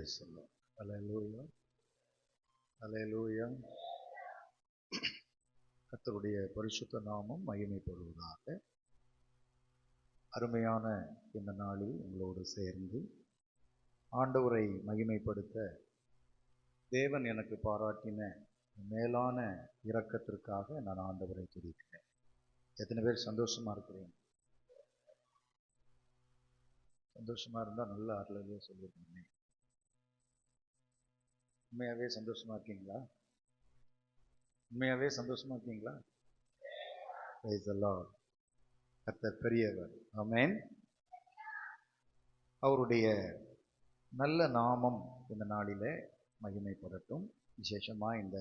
Praise the Lord. Hallelujah. Hallelujah. கர்த்தருடைய பரிசுத்த நாமம் மகிமைப்படுவதாக. அருமையான இந்த நாளில் உங்களோடு சேர்ந்து ஆண்டவரை மகிமைப்படுத்த தேவன் எனக்கு பாராட்டின மேலான இரக்கத்திற்காக நான் ஆண்டவரை துதிக்கிறேன். எத்தனை பேர் சந்தோஷமா இருக்கிறீங்க? சந்தோஷமா இருந்தால் நல்ல ஆறுதலே சொல்லியிருக்கீங்க. உண்மையாகவே சந்தோஷமா இருக்கீங்களா? உண்மையாகவே சந்தோஷமா இருக்கீங்களா? Praise the Lord. கர்த்தர் பெரியவர். ஆமென். அவருடைய நல்ல நாமம் இந்த நாளிலே மகிமைப்படட்டும். விசேஷமா இந்த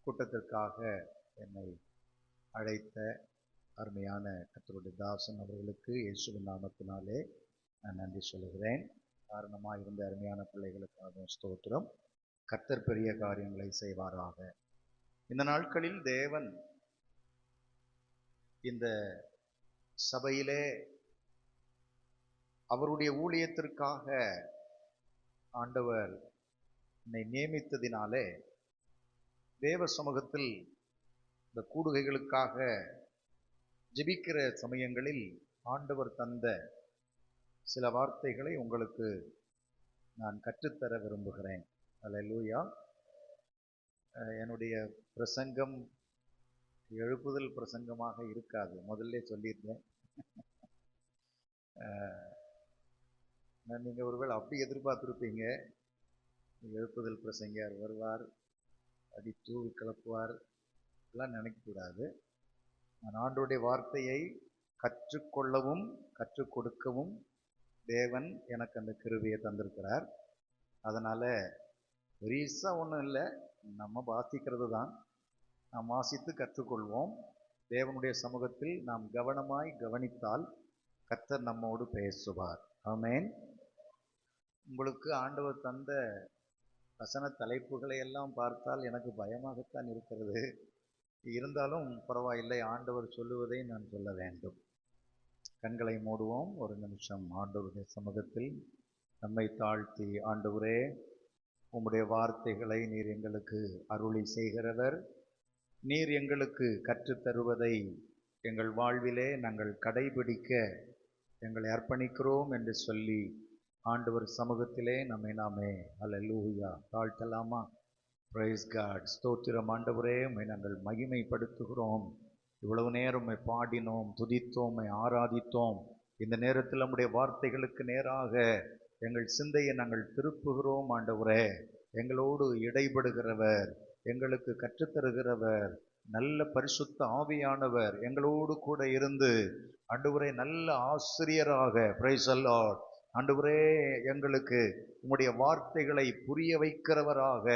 கூட்டத்திற்காக என்னை அழைத்த அருமையான கர்த்தருடைய தாசன் அவர்களுக்கு இயேசுவின் நாமத்தினாலே நான் நன்றி சொல்லுகிறேன். காரணமாக இருந்த அருமையான பிள்ளைகளுக்காக ஸ்தோத்திரம். கர்த்தர் பெரிய காரியங்களை செய்வாராக. இந்த நாட்களில் தேவன் இந்த சபையிலே அவருடைய ஊழியத்திற்காக ஆண்டவர் என்னை நியமித்ததினாலே தேவ சமூகத்தில் இந்த கூடுகைகளுக்காக ஜெபிக்கிற சமயங்களில் ஆண்டவர் தந்த சில வார்த்தைகளை உங்களுக்கு நான் கற்றுத்தர விரும்புகிறேன். அல்லேலூயா. என்னுடைய பிரசங்கம் எழுப்புதல் பிரசங்கமாக இருக்காது, முதல்ல சொல்லியிருந்தேன். நீங்கள் ஒருவேளை அப்படி எதிர்பார்த்துருப்பீங்க, எழுப்புதல் பிரசங்கர் வருவார், அடி தூவி கிளப்புவார், எல்லாம் நினைக்கக்கூடாது. நான் ஆண்டவருடைய வார்த்தையை கற்றுக்கொள்ளவும் கற்றுக் கொடுக்கவும் தேவன் எனக்கு அந்த கிருபையை தந்திருக்கிறார். அதனால் பெரிசாக ஒன்றும் இல்லை, நம்ம வாசிக்கிறது தான். நாம் வாசித்து கற்றுக்கொள்வோம். தேவனுடைய சமூகத்தில் நாம் கவனமாய் கவனித்தால் கர்த்தர் நம்மோடு பேசுவார். ஆமென். உங்களுக்கு ஆண்டவர் தந்த வசன தலைப்புகளை எல்லாம் பார்த்தால் எனக்கு பயமாகத்தான் இருக்கிறது. இருந்தாலும் பரவாயில்லை, ஆண்டவர் சொல்லுவதை நான் சொல்ல வேண்டும். கண்களை மூடுவோம். ஒரு நிமிஷம் ஆண்டவருடைய சமூகத்தில் நம்மை தாழ்த்தி, ஆண்டவரே, உம்முடைய வார்த்தைகளை நீர் எங்களுக்கு அருளி செய்கிறவர், நீர் எங்களுக்கு கற்றுத்தருவதை எங்கள் வாழ்விலே நாங்கள் கடைபிடிக்க எங்களை அர்ப்பணிக்கிறோம் என்று சொல்லி ஆண்டவர் சமூகத்திலே நம்மை நாமே அல்லேலூயா தாழ்த்தலாமா? Price God. ஸ்தோத்திரம் ஆண்டவரே, உம்மை நாங்கள் மகிமைப்படுத்துகிறோம். இவ்வளவு நேரம் உம்மை பாடினோம், துதித்தோம், உம்மை ஆராதித்தோம். இந்த நேரத்தில் நம்முடைய வார்த்தைகளுக்கு நேராக எங்கள் சிந்தையை நாங்கள் திருப்புகிறோம். ஆண்டவரே, எங்களோடு இடைபடுகிறவர், எங்களுக்கு கற்றுத்தருகிறவர், நல்ல பரிசுத்த ஆவியானவர் எங்களோடு கூட இருந்து ஆண்டவரே நல்ல ஆசிரியராக, பிரைஸ் தி லார்ட், ஆண்டவரே எங்களுக்கு உம்முடைய வார்த்தைகளை புரிய வைக்கிறவராக,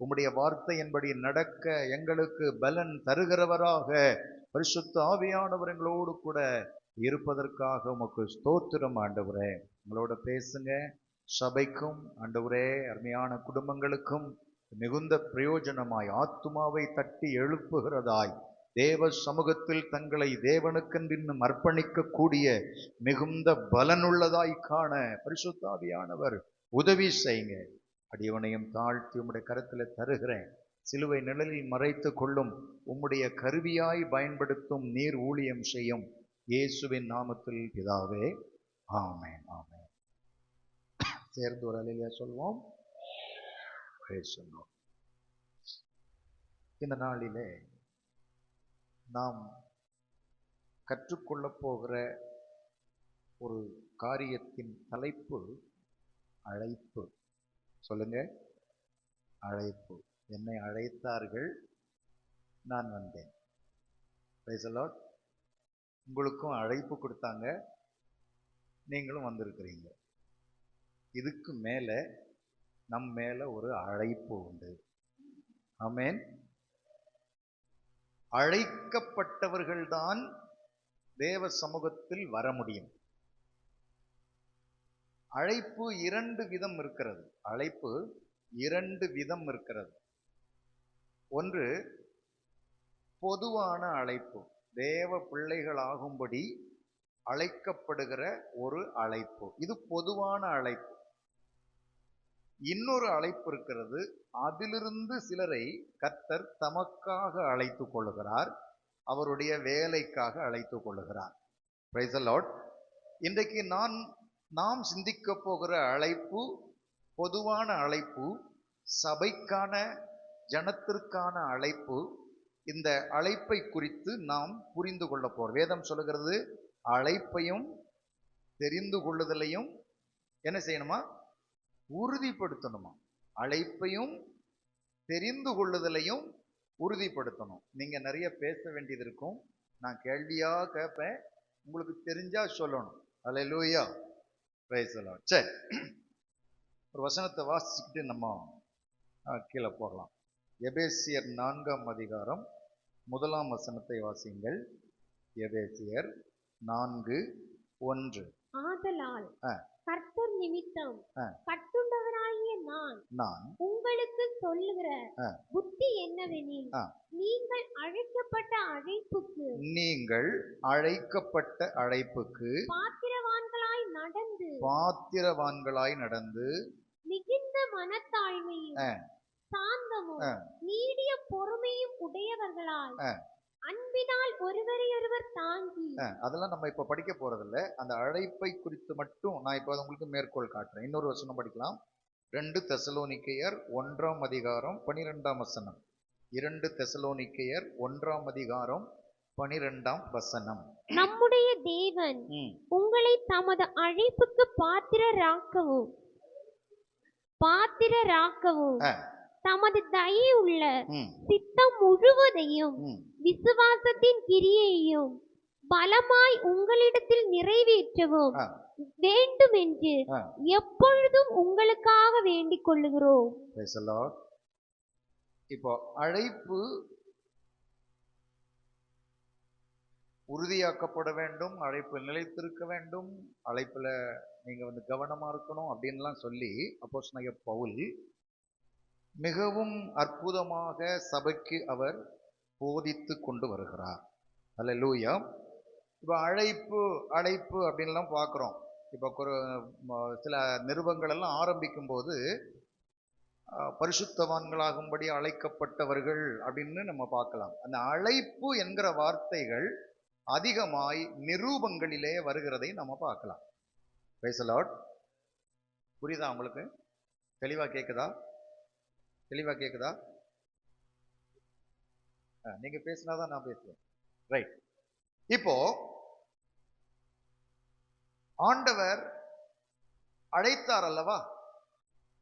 உம்முடைய வார்த்தையின்படி நடக்க எங்களுக்கு பலன் தருகிறவராக பரிசுத்த ஆவியானவர் எங்களோடு கூட இருப்பதற்காக உமக்கு ஸ்தோத்திரம். ஆண்டவரே, உங்களோட பேசுங்க. சபைக்கும் ஆண்டவரே அருமையான குடும்பங்களுக்கும் மிகுந்த பிரயோஜனமாய், ஆத்துமாவை தட்டி எழுப்புகிறதாய், தேவ சமூகத்தில் தங்களை தேவனுக்கென்று அர்ப்பணிக்கக்கூடிய மிகுந்த பலனுள்ளதாய் காண பரிசுத்த ஆவியானவர் உதவி செய்யுங்க. அடியவனையும் தாழ்த்தி உம்முடைய கரத்தில் தருகிறேன். சிலுவை நிழலில் மறைத்து கொள்ளும், உம்முடைய கருவியாய் பயன்படுத்தும், நீர் ஊழியம் செய்யும். இயேசுவின் நாமத்தில் பிதாவே, ஆமென். ஆமென். சேர்ந்து ஒரு அல்லேலூயா சொல்வோம். இந்த நாளிலே நாம் கற்றுக்கொள்ளப் போகிற ஒரு காரியத்தின் தலைப்பு அழைப்பு. சொல்லுங்க, அழைப்பு. என்னை அழைத்தார்கள், நான் வந்தேன். Price the Lord. உங்களுக்கும் அழைப்பு கொடுத்தாங்க, நீங்களும் வந்திருக்கிறீங்க. இதுக்கு மேலே நம் மேல ஒரு அழைப்பு உண்டு. ஆமென். அழைக்கப்பட்டவர்கள்தான் தேவ சமூகத்தில் வர முடியும். அழைப்பு இரண்டு விதம் இருக்கிறது. அழைப்பு இரண்டு விதம் இருக்கிறது. ஒன்று பொதுவான அழைப்பு, தேவ பிள்ளைகளாகும்படி அழைக்கப்படுகிற ஒரு அழைப்பு. இது பொதுவான அழைப்பு. இன்னொரு அழைப்பு இருக்கிறது. அதிலிருந்து சிலரை கர்த்தர் தமக்காக அழைத்து கொள்ளுகிறார், அவருடைய வேலைக்காக அழைத்து கொள்ளுகிறார். Praise the Lord. இன்றைக்கு நாம் சிந்திக்க போகிற அழைப்பு பொதுவான அழைப்பு, சபைக்கான, ஜனத்திற்கான அழைப்பு. இந்த அழைப்பை குறித்து நாம் புரிந்து கொள்ள போறோம். வேதம் சொல்லுகிறது, அழைப்பையும் தெரிந்து கொள்ளுதலையும் என்ன செய்யணுமா? உறுதிப்படுத்தணுமா? அழைப்பையும் தெரிந்து கொள்ளுதலையும் உறுதிப்படுத்தணும். நீங்க நிறைய பேச வேண்டியது இருக்கும். நான் கேள்வியா கேட்பேன், உங்களுக்கு தெரிஞ்சா சொல்லணும். அல்லேலூயா, பிரைஸ் தி லார்ட். சரி, ஒரு வசனத்தை வாசிச்சுக்கிட்டு நம்ம கீழே போகலாம். எபேசியர் 4ஆம் அதிகாரம் 1ஆம் வசனத்தை வாசியுங்கள். எபேசியர் 4:1. ஆதலால் கர்த்தர் நிமித்தம் கட்டுண்டவராகிய நான் உங்களுக்கு சொல்லுகிற புத்தி என்னவெனில், நீங்கள் அழைக்கப்பட்ட அழைப்புக்கு பாத்திரவான்களாய் நடந்து மிகுந்த மனத்தாழ்மையும் சாந்தமும் நீடிய பொறுமையும் உடையவர்களாய் அன்பினால் ஒருவரையொருவர் தாங்கி. அதெல்லாம் நம்ம இப்ப படிக்க போறதில்ல. அந்த அழைப்பை குறித்து மட்டும் நான் இப்ப உங்களுக்கு மேற்கோள் காட்டுறேன். இன்னொரு வசனம் படிக்கலாம். 2 தெசலோனிக்கேயர் 1ஆம் அதிகாரம் 12ஆம் வசனம். 2 தெசலோனிக்கேயர் 1ஆம் அதிகாரம் 12ஆம் வசனம். நம்முடைய தேவன் உங்களை தமது அழைப்புக்கு பாத்திரராக்கவும் தமது தயவுள்ள சித்தம் முழுவதையும் விசுவாசத்தின் கிரியையையும் பலமாய் உங்களிடத்தில் நிறைவேற்றவும் வேண்டும் என்று எப்பொழுதும் உங்களுக்காக வேண்டிக் கொள்ளுகிறோம். இப்போ அழைப்பு உறுதியாக்கப்பட வேண்டும், அழைப்பு நிலைத்திருக்க வேண்டும், அழைப்புல நீங்க கவனமா இருக்கணும் அப்படின்லாம் சொல்லி அப்போஸ்தலனாகிய பவுல் மிகவும் அற்புதமாக சபைக்கு அவர் போதித்து கொண்டு வருகிறார். அல்லேலூயா. இப்போ அழைப்பு அப்படின்லாம் பார்க்குறோம். இப்போ சில நிருபங்கள் எல்லாம் ஆரம்பிக்கும் போது பரிசுத்தவான்களாகும்படி அழைக்கப்பட்டவர்கள் அப்படின்னு நம்ம பார்க்கலாம். அந்த அழைப்பு என்கிற வார்த்தைகள் அதிகமாய் நிரூபங்களிலே வருகிறதை நம்ம பார்க்கலாம். Price the Lord. புரியுதா உங்களுக்கு? தெளிவா கேக்குதா? நீங்க பேசினாதான் நான் பேசுவேன். ரைட். இப்போ ஆண்டவர் அழைத்தார் அல்லவா?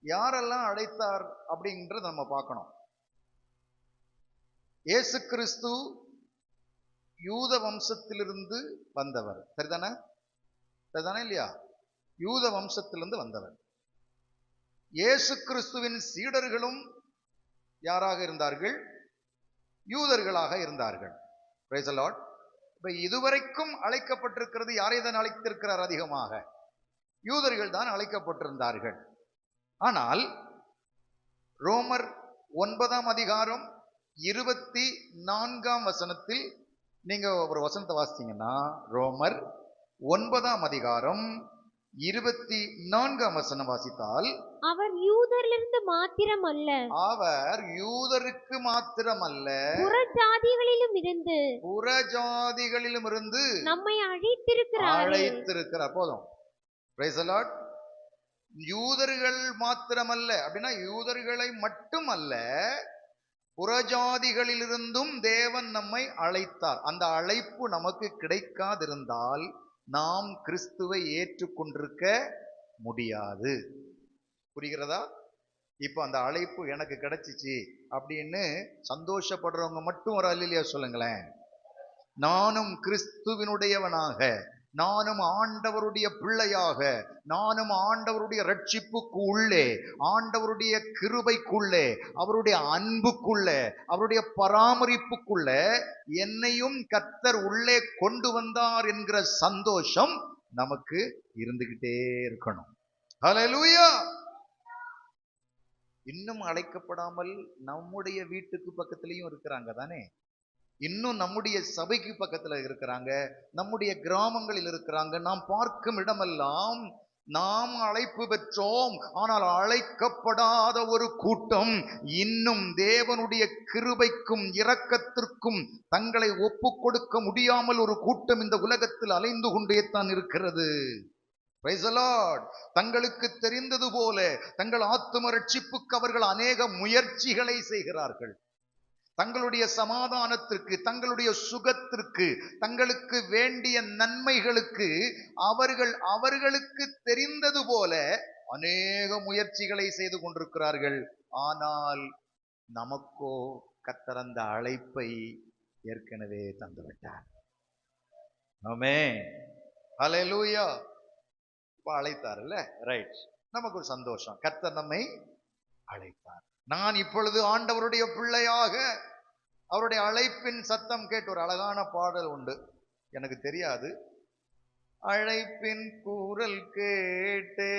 யாரெல்லாம் அழைத்தார் அப்படிங்கறத நம்ம பார்க்கணும். இயேசு கிறிஸ்து யூத வம்சத்திலிருந்து வந்தவர். சரிதானே இல்லையா? யூத வம்சத்திலிருந்து வந்தவர். இயேசு கிறிஸ்துவின் சீடர்களும் யாராக இருந்தார்கள்? யூதர்களாக இருந்தார்கள். Price the Lord. இப்ப இதுவரைக்கும் அழைக்கப்பட்டிருக்கிறது, யாரை தான் அழைத்திருக்கிறார்? அதிகமாக யூதர்கள் தான் அழைக்கப்பட்டிருந்தார்கள். ஆனால் ரோமர் 9ஆம் அதிகாரம் 24ஆம் வசனத்தில் நீங்க ஒரு வசனத்தை வாசிச்சீங்கன்னா, ரோமர் 9ஆம் அதிகாரம் 24ஆம் வசனம் வாசித்தால், அவர் யூதரிலிருந்து மாத்திரமல்ல, அவர் யூதருக்கு மாத்திரமல்ல, புறஜாதிகளிலும் இருந்து நம்மை அழைத்திருக்கிறார். போதும். Price the Lord. யூதர்கள் மாத்திரமல்ல அப்படின்னா யூதர்களை மட்டுமல்ல, புறஜாதிகளிலிருந்தும் தேவன் நம்மை அழைத்தார். அந்த அழைப்பு நமக்கு கிடைக்காதிருந்தால் நாம் கிறிஸ்துவை ஏற்றுக்கொண்டிருக்க முடியாது. புரிகிறதா? இப்போ அந்த அழைப்பு எனக்கு கிடைச்சிச்சு அப்படின்னு சந்தோஷப்படுறவங்க மட்டும் ஒரு அல்லேலூயா சொல்லுங்களேன். நானும் கிறிஸ்துவினுடையவனாக, நானும் ஆண்டவருடைய பிள்ளையாக, நானும் ஆண்டவருடைய ரட்சிப்புக்கு உள்ளே, ஆண்டவருடைய கிருபைக்குள்ளே, அவருடைய அன்புக்குள்ளே, அவருடைய பராமரிப்புக்குள்ள என்னையும் கர்த்தர் உள்ளே கொண்டு வந்தார் என்கிற சந்தோஷம் நமக்கு இருந்துகிட்டே இருக்கணும். ஹல்லேலூயா. இன்னும் அழைக்கப்படாமல் நம்முடைய வீட்டுக்கு பக்கத்திலையும் இருக்கிறாங்க தானே. இன்னும் நம்முடைய சபைக்கு பக்கத்துல இருக்கிறாங்க, நம்முடைய கிராமங்களில் இருக்கிறாங்க. நாம் பார்க்கும் இடமெல்லாம் நாம் அழைப்பு பெற்றோம், ஆனால் அழைக்கப்படாத ஒரு கூட்டம் இன்னும் தேவனுடைய கிருபைக்கும் இரக்கத்திற்கும் தங்களை ஒப்பு கொடுக்க முடியாமல் ஒரு கூட்டம் இந்த உலகத்தில் அலைந்து கொண்டே தான் இருக்கிறது. Praise the Lord. தங்களுக்கு தெரிந்தது போல தங்கள் ஆத்தும ரட்சிப்புக்கு அவர்கள் அநேக முயற்சிகளை செய்கிறார்கள். தங்களுடைய சமாதானத்திற்கு, தங்களுடைய சுகத்திற்கு, தங்களுக்கு வேண்டிய நன்மைகளுக்கு அவர்களுக்கு தெரிந்தது போல அநேக முயற்சிகளை செய்து கொண்டிருக்கிறார்கள். ஆனால் நமக்கோ கர்த்தர் அந்த அழைப்பை ஏற்கனவே தந்துவிட்டார். ஆமென். ஹல்லேலூயா. அழைத்தார்ல, ரைட். நமக்கு ஒரு சந்தோஷம், கர்த்தர் நம்மை அழைத்தார். நான் இப்பொழுது ஆண்டவருடைய பிள்ளையாக அவருடைய அழைப்பின் சத்தம் கேட்டு, ஒரு அழகான பாடல் உண்டு, எனக்கு தெரியாது. அழைப்பின் குரல் கேட்டே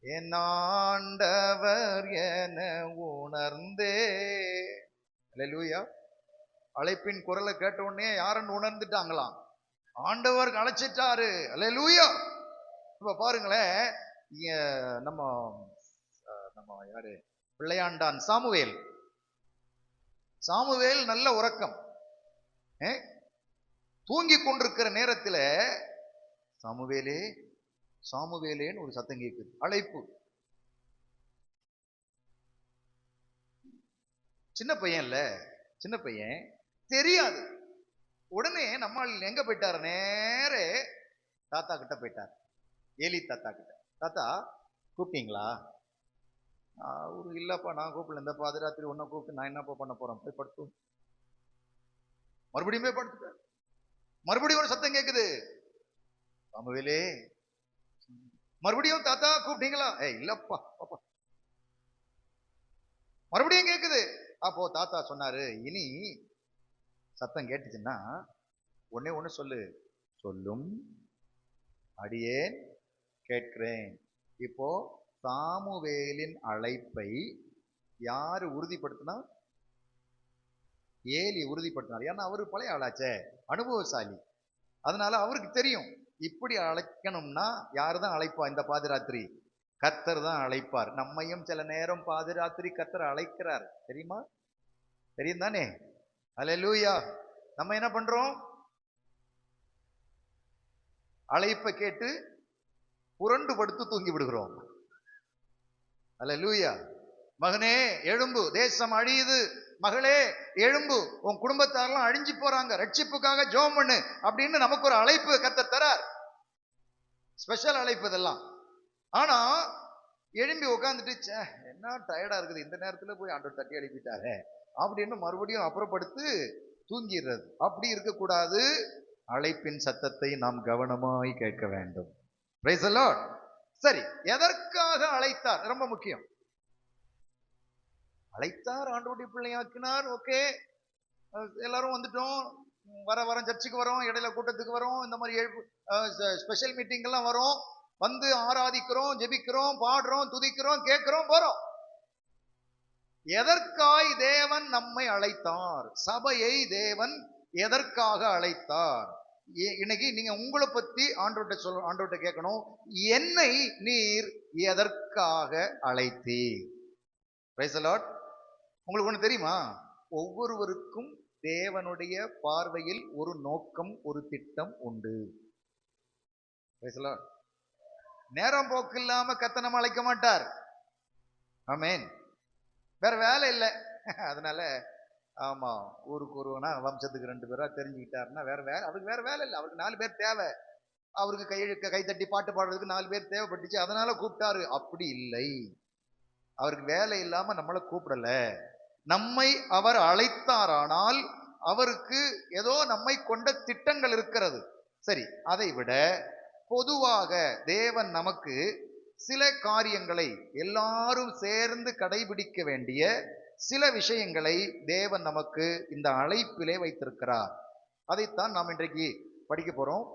என் ஆண்டவர் என உணர்ந்தே. அல்லேலூயா. அழைப்பின் குரலை கேட்ட உடனே யாருன்னு உணர்ந்துட்டாங்களாம், ஆண்டவர் அழைச்சிட்டாரு. அல்லேலூயா. இப்ப பாருங்களேன், நம்ம யாரு, பிள்ளையாண்டான் சாமுவேல் நல்ல உறக்கம், தூங்கி கொண்டிருக்கிற நேரத்தில் சாமுவேலே சாமுவேலேன்னு ஒரு சத்தம் கேட்குது, அழைப்பு. சின்ன பையன் தெரியாது. உடனே நம்மால் எங்க போயிட்டார், நேரே தாத்தா கிட்ட போயிட்டார், ஏலி தாத்தா கிட்ட. தாத்தா கூப்பிட்டீங்களா? அவரு இல்லப்பா நான் கூப்பிடல, இந்த பாதிராத்திரி ஒன்ன கூப்பிட்டு நான் என்னப்பா பண்ண போறேன், போய் படுத்து. மறுபடியும் போய் படுத்துட்டார். மறுபடியும் ஒரு சத்தம் கேக்குது, சாமுவேலே. மறுபடியும் தாத்தா கூப்பிட்டீங்களா? இல்லப்பா பாப்பா. மறுபடியும் கேக்குது. அப்போ தாத்தா சொன்னாரு, இனி சத்தம் கேட்டுச்சுன்னா ஒன்னே ஒண்ணு சொல்லும், அடியேன் கேட்கிறேன். இப்போ சாமுவேலின் அழைப்பை யாரு உறுதிப்படுத்தினா? ஏலி உறுதிப்படுத்தினார். ஏன்னா அவரு பழைய ஆளாச்சே, அனுபவசாலி. அதனால அவருக்கு தெரியும், இப்படி அழைக்கணும்னா யாருதான் அழைப்பா? இந்த பாதிராத்திரி கர்த்தர் தான் அழைப்பார். நம்மையும் சில நேரம் பாதிராத்திரி கர்த்தர் அழைக்கிறார், தெரியுமா? தெரியும் தானே? அல்லேலூயா. நம்ம என்ன பண்றோம்? அழைப்பை கேட்டு புரண்டு படுத்து தூங்கி விடுகிறோம். அல்லேலூயா. மகனே எழும்பு, தேசம் அழியுது. மகளே எழும்பு, உன் குடும்பத்தாரெல்லாம் அழிஞ்சு போறாங்க, ரட்சிப்புக்காக ஜெபம் பண்ணு அப்படின்னு நமக்கு ஒரு அழைப்பு கர்த்தர் தரார். ஸ்பெஷல் அழைப்பு இதெல்லாம். ஆனா எழும்பி உட்காந்துட்டு, என்ன டயர்டா இருக்குது, இந்த நேரத்துல போய் ஆண்டவர் தட்டி எழுப்பிட்டாரு அப்படின்னு மறுபடியும் அப்புறப்படுத்து தூங்கிடுறது. அப்படி இருக்கக்கூடாது. அழைப்பின் சத்தத்தை நாம் கவனமாய் கேட்க வேண்டும். Price the Lord. சரி, எதற்காக அழைத்தார்? ரொம்ப முக்கியம். அழைத்தார், ஆண்டவருடைய பிள்ளையாக்கினார். ஓகே, எல்லாரும் வந்துட்டோம், வரோம், சர்ச்சுக்கு வரோம், இடையில கூட்டத்துக்கு வரோம், இந்த மாதிரி ஸ்பெஷல் மீட்டிங் எல்லாம் வரோம், வந்து ஆராதிக்கிறோம், ஜெபிக்கிறோம், பாடுறோம், துதிக்கிறோம், கேட்கிறோம், போறோம். எதற்காய் தேவன் நம்மை அழைத்தார்? சபையை தேவன் எதற்காக அழைத்தார்? இன்னைக்கு நீங்க உங்களை பத்தி ஆண்டவர்கிட்ட கேட்கணும், என்னை நீர் எதற்காக அழைத்தீர்? Price the Lord. உங்களுக்கு ஒண்ணு தெரியுமா? ஒவ்வொருவருக்கும் தேவனுடைய பார்வையில் ஒரு நோக்கம், ஒரு திட்டம் உண்டு. Price the Lord. நேரம் போக்கு இல்லாம கர்த்தர் நம்ம அழைக்க மாட்டார். ஆமென். வேற வேலை இல்லை, அதனால ஆமா, ஊருக்கு ஒருவனா வம்சத்துக்கு 2 பேரா தெரிஞ்சுக்கிட்டாருன்னா வேற வேலை, அவருக்கு வேற வேலை இல்லை. அவருக்கு 4 பேர் தேவை, அவருக்கு கை தட்டி பாட்டு பாடுறதுக்கு 4 பேர் தேவைப்பட்டுச்சு, அதனால கூப்பிட்டாரு. அப்படி இல்லை, அவருக்கு வேலை இல்லாம நம்மளை கூப்பிடல. நம்மை அவர் அழைத்தாரானால் அவருக்கு ஏதோ நம்மை கொண்ட திட்டங்கள் இருக்கிறது. சரி, அதை விட பொதுவாக தேவன் நமக்கு சில காரியங்களை, எல்லாரும் சேர்ந்து கடைபிடிக்க வேண்டிய சில விஷயங்களை தேவன் நமக்கு இந்த அழைப்பிலே வைத்திருக்கிறார். அதைத்தான் நாம் இன்றைக்கு படிக்க போறோம்.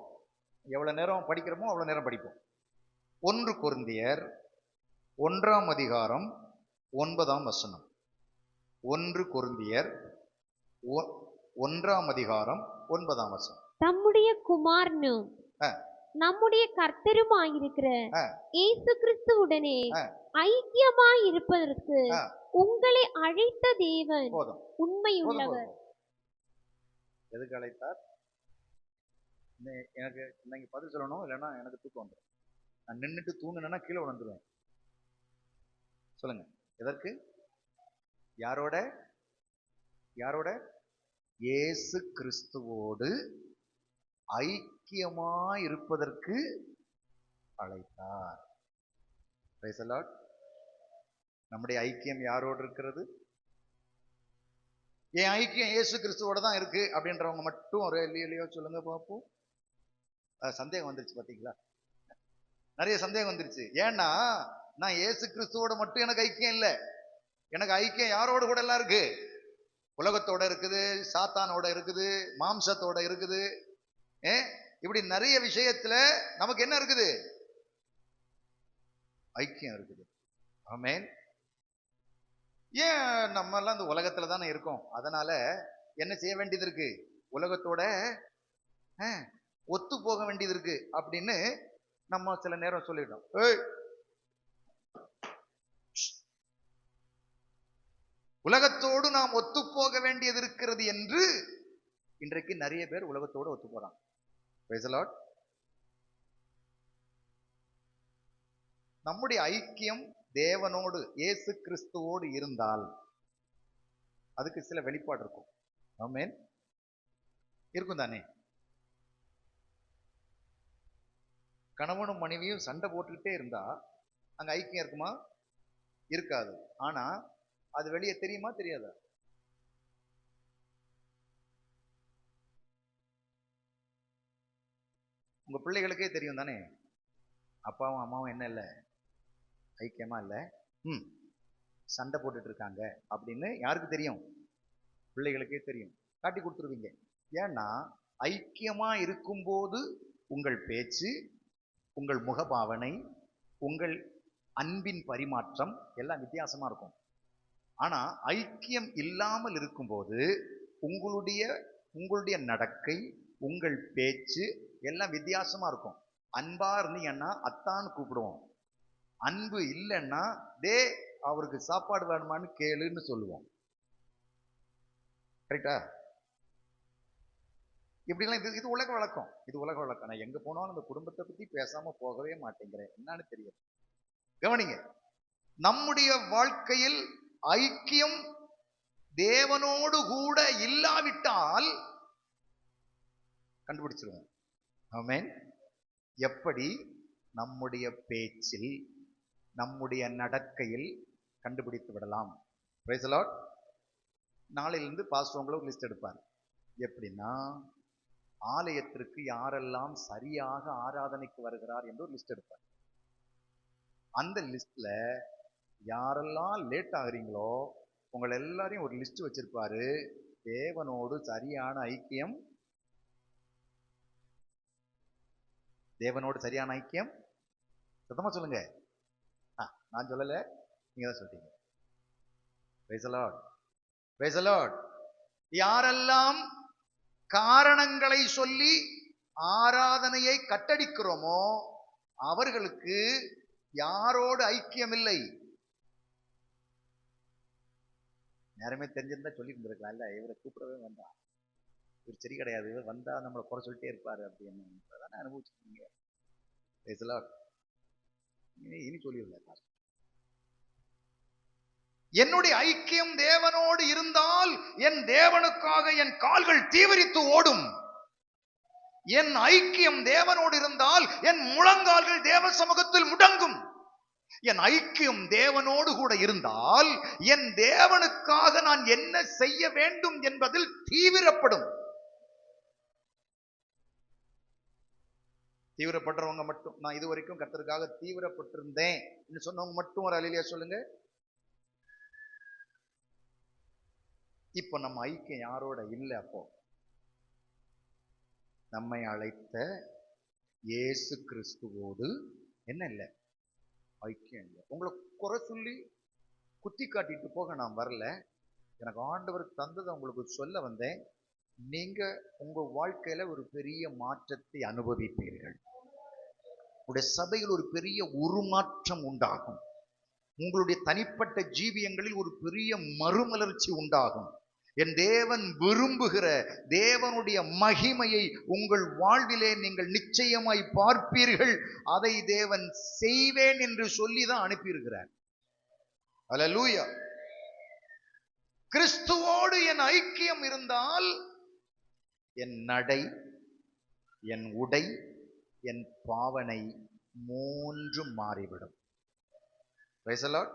எவ்வளவு நேரம் படிக்கிறோமோ அவ்வளவு நேரம் படிப்போம். 1 கொரிந்தியர் 1ஆம் அதிகாரம் 9ஆம் வசனம். 1 கொரிந்தியர் 1:9 தம்முடைய குமாரனும் நம்முடைய கர்த்தருமாயிருக்கிற இயேசு கிறிஸ்துவுடனே ஐக்கியமாய் இருப்பதற்கு உங்களை அழைத்த தேவன் உண்மையுள்ளவர். எதுக்கு அழைத்தார்? எனக்கு நீங்க பதில் சொல்லணும், இல்லைன்னா எனக்கு தூக்கம் வந்துடும். நான் நின்றுட்டு தூங்குனா கீழே விழுந்துருவேன். சொல்லுங்க, எதற்கு? யாரோட? யாரோட? இயேசு கிறிஸ்துவோடு ஐக்கியமாய் இருப்பதற்கு அழைத்தார். Praise the Lord. நம்முடைய ஐக்கியம் யாரோடு இருக்கிறது? என் ஐக்கியம் இயேசு கிறிஸ்துவோட தான் இருக்கு அப்படின்றவங்க மட்டும் ஒரு இல்லையோ சொல்லுங்க பார்ப்போம். சந்தேகம் வந்துருச்சு பாத்தீங்களா? நிறைய சந்தேகம் வந்துருச்சு. ஏன்னா நான் இயேசு கிறிஸ்துவோட மட்டும் எனக்கு ஐக்கியம் இல்லை. எனக்கு ஐக்கியம் யாரோடு கூட எல்லாம் இருக்கு? உலகத்தோட இருக்குது, சாத்தானோட இருக்குது, மாம்சத்தோட இருக்குது. இப்படி நிறைய விஷயத்துல நமக்கு என்ன இருக்குது? ஐக்கியம் இருக்குது. ஆமென். ஏன் நம்ம எல்லாம் இந்த உலகத்துல தானே இருக்கோம், அதனால என்ன செய்ய வேண்டியது இருக்கு? உலகத்தோட ஒத்து போக வேண்டியது இருக்கு அப்படின்னு நம்ம சில நேரம் சொல்லிட்டோம். உலகத்தோடு நாம் ஒத்து போக வேண்டியது இருக்கிறது என்று இன்றைக்கு நிறைய பேர் உலகத்தோடு ஒத்து போறாங்க. Praise the Lord. நம்முடைய ஐக்கியம் தேவனோடு இயேசு கிறிஸ்துவோடு இருந்தால் அதுக்கு சில வெளிப்பாடு இருக்கும். ஆமென். இருக்கும் தானே? கணவனும் மனைவியும் சண்டை போட்டுக்கிட்டே இருந்தா அங்க ஐக்கியம் இருக்குமா? இருக்காது. ஆனா அது வெளியே தெரியுமா தெரியாதா? உங்க பிள்ளைகளுக்கே தெரியும் தானே, அப்பாவும் அம்மாவும் என்ன இல்லை, ஐக்கியமா இல்லை, சண்டை போட்டுட்டு இருக்காங்க அப்படின்னு. யாருக்கு தெரியும்? பிள்ளைகளுக்கே தெரியும். காட்டி கொடுத்துருவீங்க. ஏன்னா ஐக்கியமா இருக்கும்போது உங்கள் பேச்சு, உங்கள் முகபாவனை, உங்கள் அன்பின் பரிமாற்றம் எல்லாம் வித்தியாசமா இருக்கும். ஆனா ஐக்கியம் இல்லாமல் இருக்கும்போது உங்களுடைய நடக்கை, உங்கள் பேச்சு எல்லாம் வித்தியாசமா இருக்கும். அன்பா இருந்தீங்கன்னா அத்தான்னு கூப்பிடுவோம். அன்பு இல்லைன்னா டே அவருக்கு சாப்பாடு வேணுமான்னு கேளுன்னு சொல்லுவோம். கரெக்டா? இப்படிலாம் இது உலக வழக்கம். இது உலக வழக்கம். நான் எங்க போனாலும் அந்த குடும்பத்தை பத்தி பேசாம போகவே மாட்டேங்கிறேன். என்னன்னு தெரியும். கவனிங்க, நம்முடைய வாழ்க்கையில் ஐக்கியம் தேவனோடு கூட இல்லாவிட்டால் கண்டுபிடிச்சிருவோம். ஆமென். எப்படி? நம்முடைய பேச்சில், நம்முடைய நடக்கையில் கண்டுபிடித்து விடலாம். Price the Lord. நாளையிலிருந்து பாஸ்டர் உங்களுக்கு லிஸ்ட் எடுப்பார். எப்படின்னா, ஆலயத்திற்கு யாரெல்லாம் சரியாக ஆராதனைக்கு வருகிறார் என்று ஒரு லிஸ்ட் எடுப்பார். அந்த லிஸ்ட்ல யாரெல்லாம் லேட் ஆகுறீங்களோ உங்களை எல்லாரையும் ஒரு லிஸ்ட் வச்சிருப்பாரு. தேவனோடு சரியான ஐக்கியம், தேவனோடு சரியான ஐக்கியம். சத்தமா சொல்லுங்க. நான் சொல்லல, நீங்க தான் சொல்லிட்டீங்க. Praise the Lord. Praise the Lord. யாரெல்லாம் காரணங்களை சொல்லி ஆராதனையை கட்டடிக்கிறோமோ அவர்களுக்கு யாரோடு ஐக்கியம் இல்லை. நேரமே தெரிஞ்சிருந்தா சொல்லி இருந்திருக்கலாம். இல்ல, இவரை கூப்பிடவே வேண்டாம், இவர் சரி கிடையாது, இவர் வந்தா நம்மளை குறை சொல்லிட்டே இருப்பாரு அப்படின்னு அனுபவிச்சிருக்கீங்க. இனி சொல்லிடல. என்னுடைய ஐக்கியம் தேவனோடு இருந்தால் என் தேவனுக்காக என் கால்கள் தீவிரித்து ஓடும். என் ஐக்கியம் தேவனோடு இருந்தால் என் முழங்கால்கள் தேவ சமூகத்தில் முடங்கும். என் ஐக்கியம் தேவனோடு கூட இருந்தால் என் தேவனுக்காக நான் என்ன செய்ய வேண்டும் என்பதில் தீவிரப்படும். தீவிரப்படுறவங்க மட்டும், நான் இதுவரைக்கும் கர்த்தருக்காக தீவிரப்பட்டிருந்தேன் சொன்னவங்க மட்டும் ஒரு அல்லேலூயா சொல்லுங்க. இப்ப நம்ம ஐக்கியம் யாரோட இல்லை? அப்போ நம்மை அழைத்த இயேசு கிறிஸ்துவோடு என்ன இல்லை? ஐக்கியம் இல்லை. உங்களை குறை சொல்லி குத்தி காட்டிட்டு போக நான் வரல. எனக்கு ஆண்டவர் தந்ததை உங்களுக்கு சொல்ல வந்தேன். நீங்க உங்க வாழ்க்கையில ஒரு பெரிய மாற்றத்தை அனுபவிப்பீர்கள். உங்களுடைய சபையில் ஒரு பெரிய உருமாற்றம் உண்டாகும். உங்களுடைய தனிப்பட்ட ஜீவியங்களில் ஒரு பெரிய மறுமலர்ச்சி உண்டாகும். என் தேவன் விரும்புகிற தேவனுடைய மகிமையை உங்கள் வாழ்விலே நீங்கள் நிச்சயமாய் பார்ப்பீர்கள். அதை தேவன் செய்வேன் என்று சொல்லிதான் அனுப்பியிருக்கிறார். அல்லேலூயா. கிறிஸ்துவோடு என் ஐக்கியம் இருந்தால் என் நடை, என் உடை, என் பாவனை மூன்றும் மாறிவிடும். Price the Lord.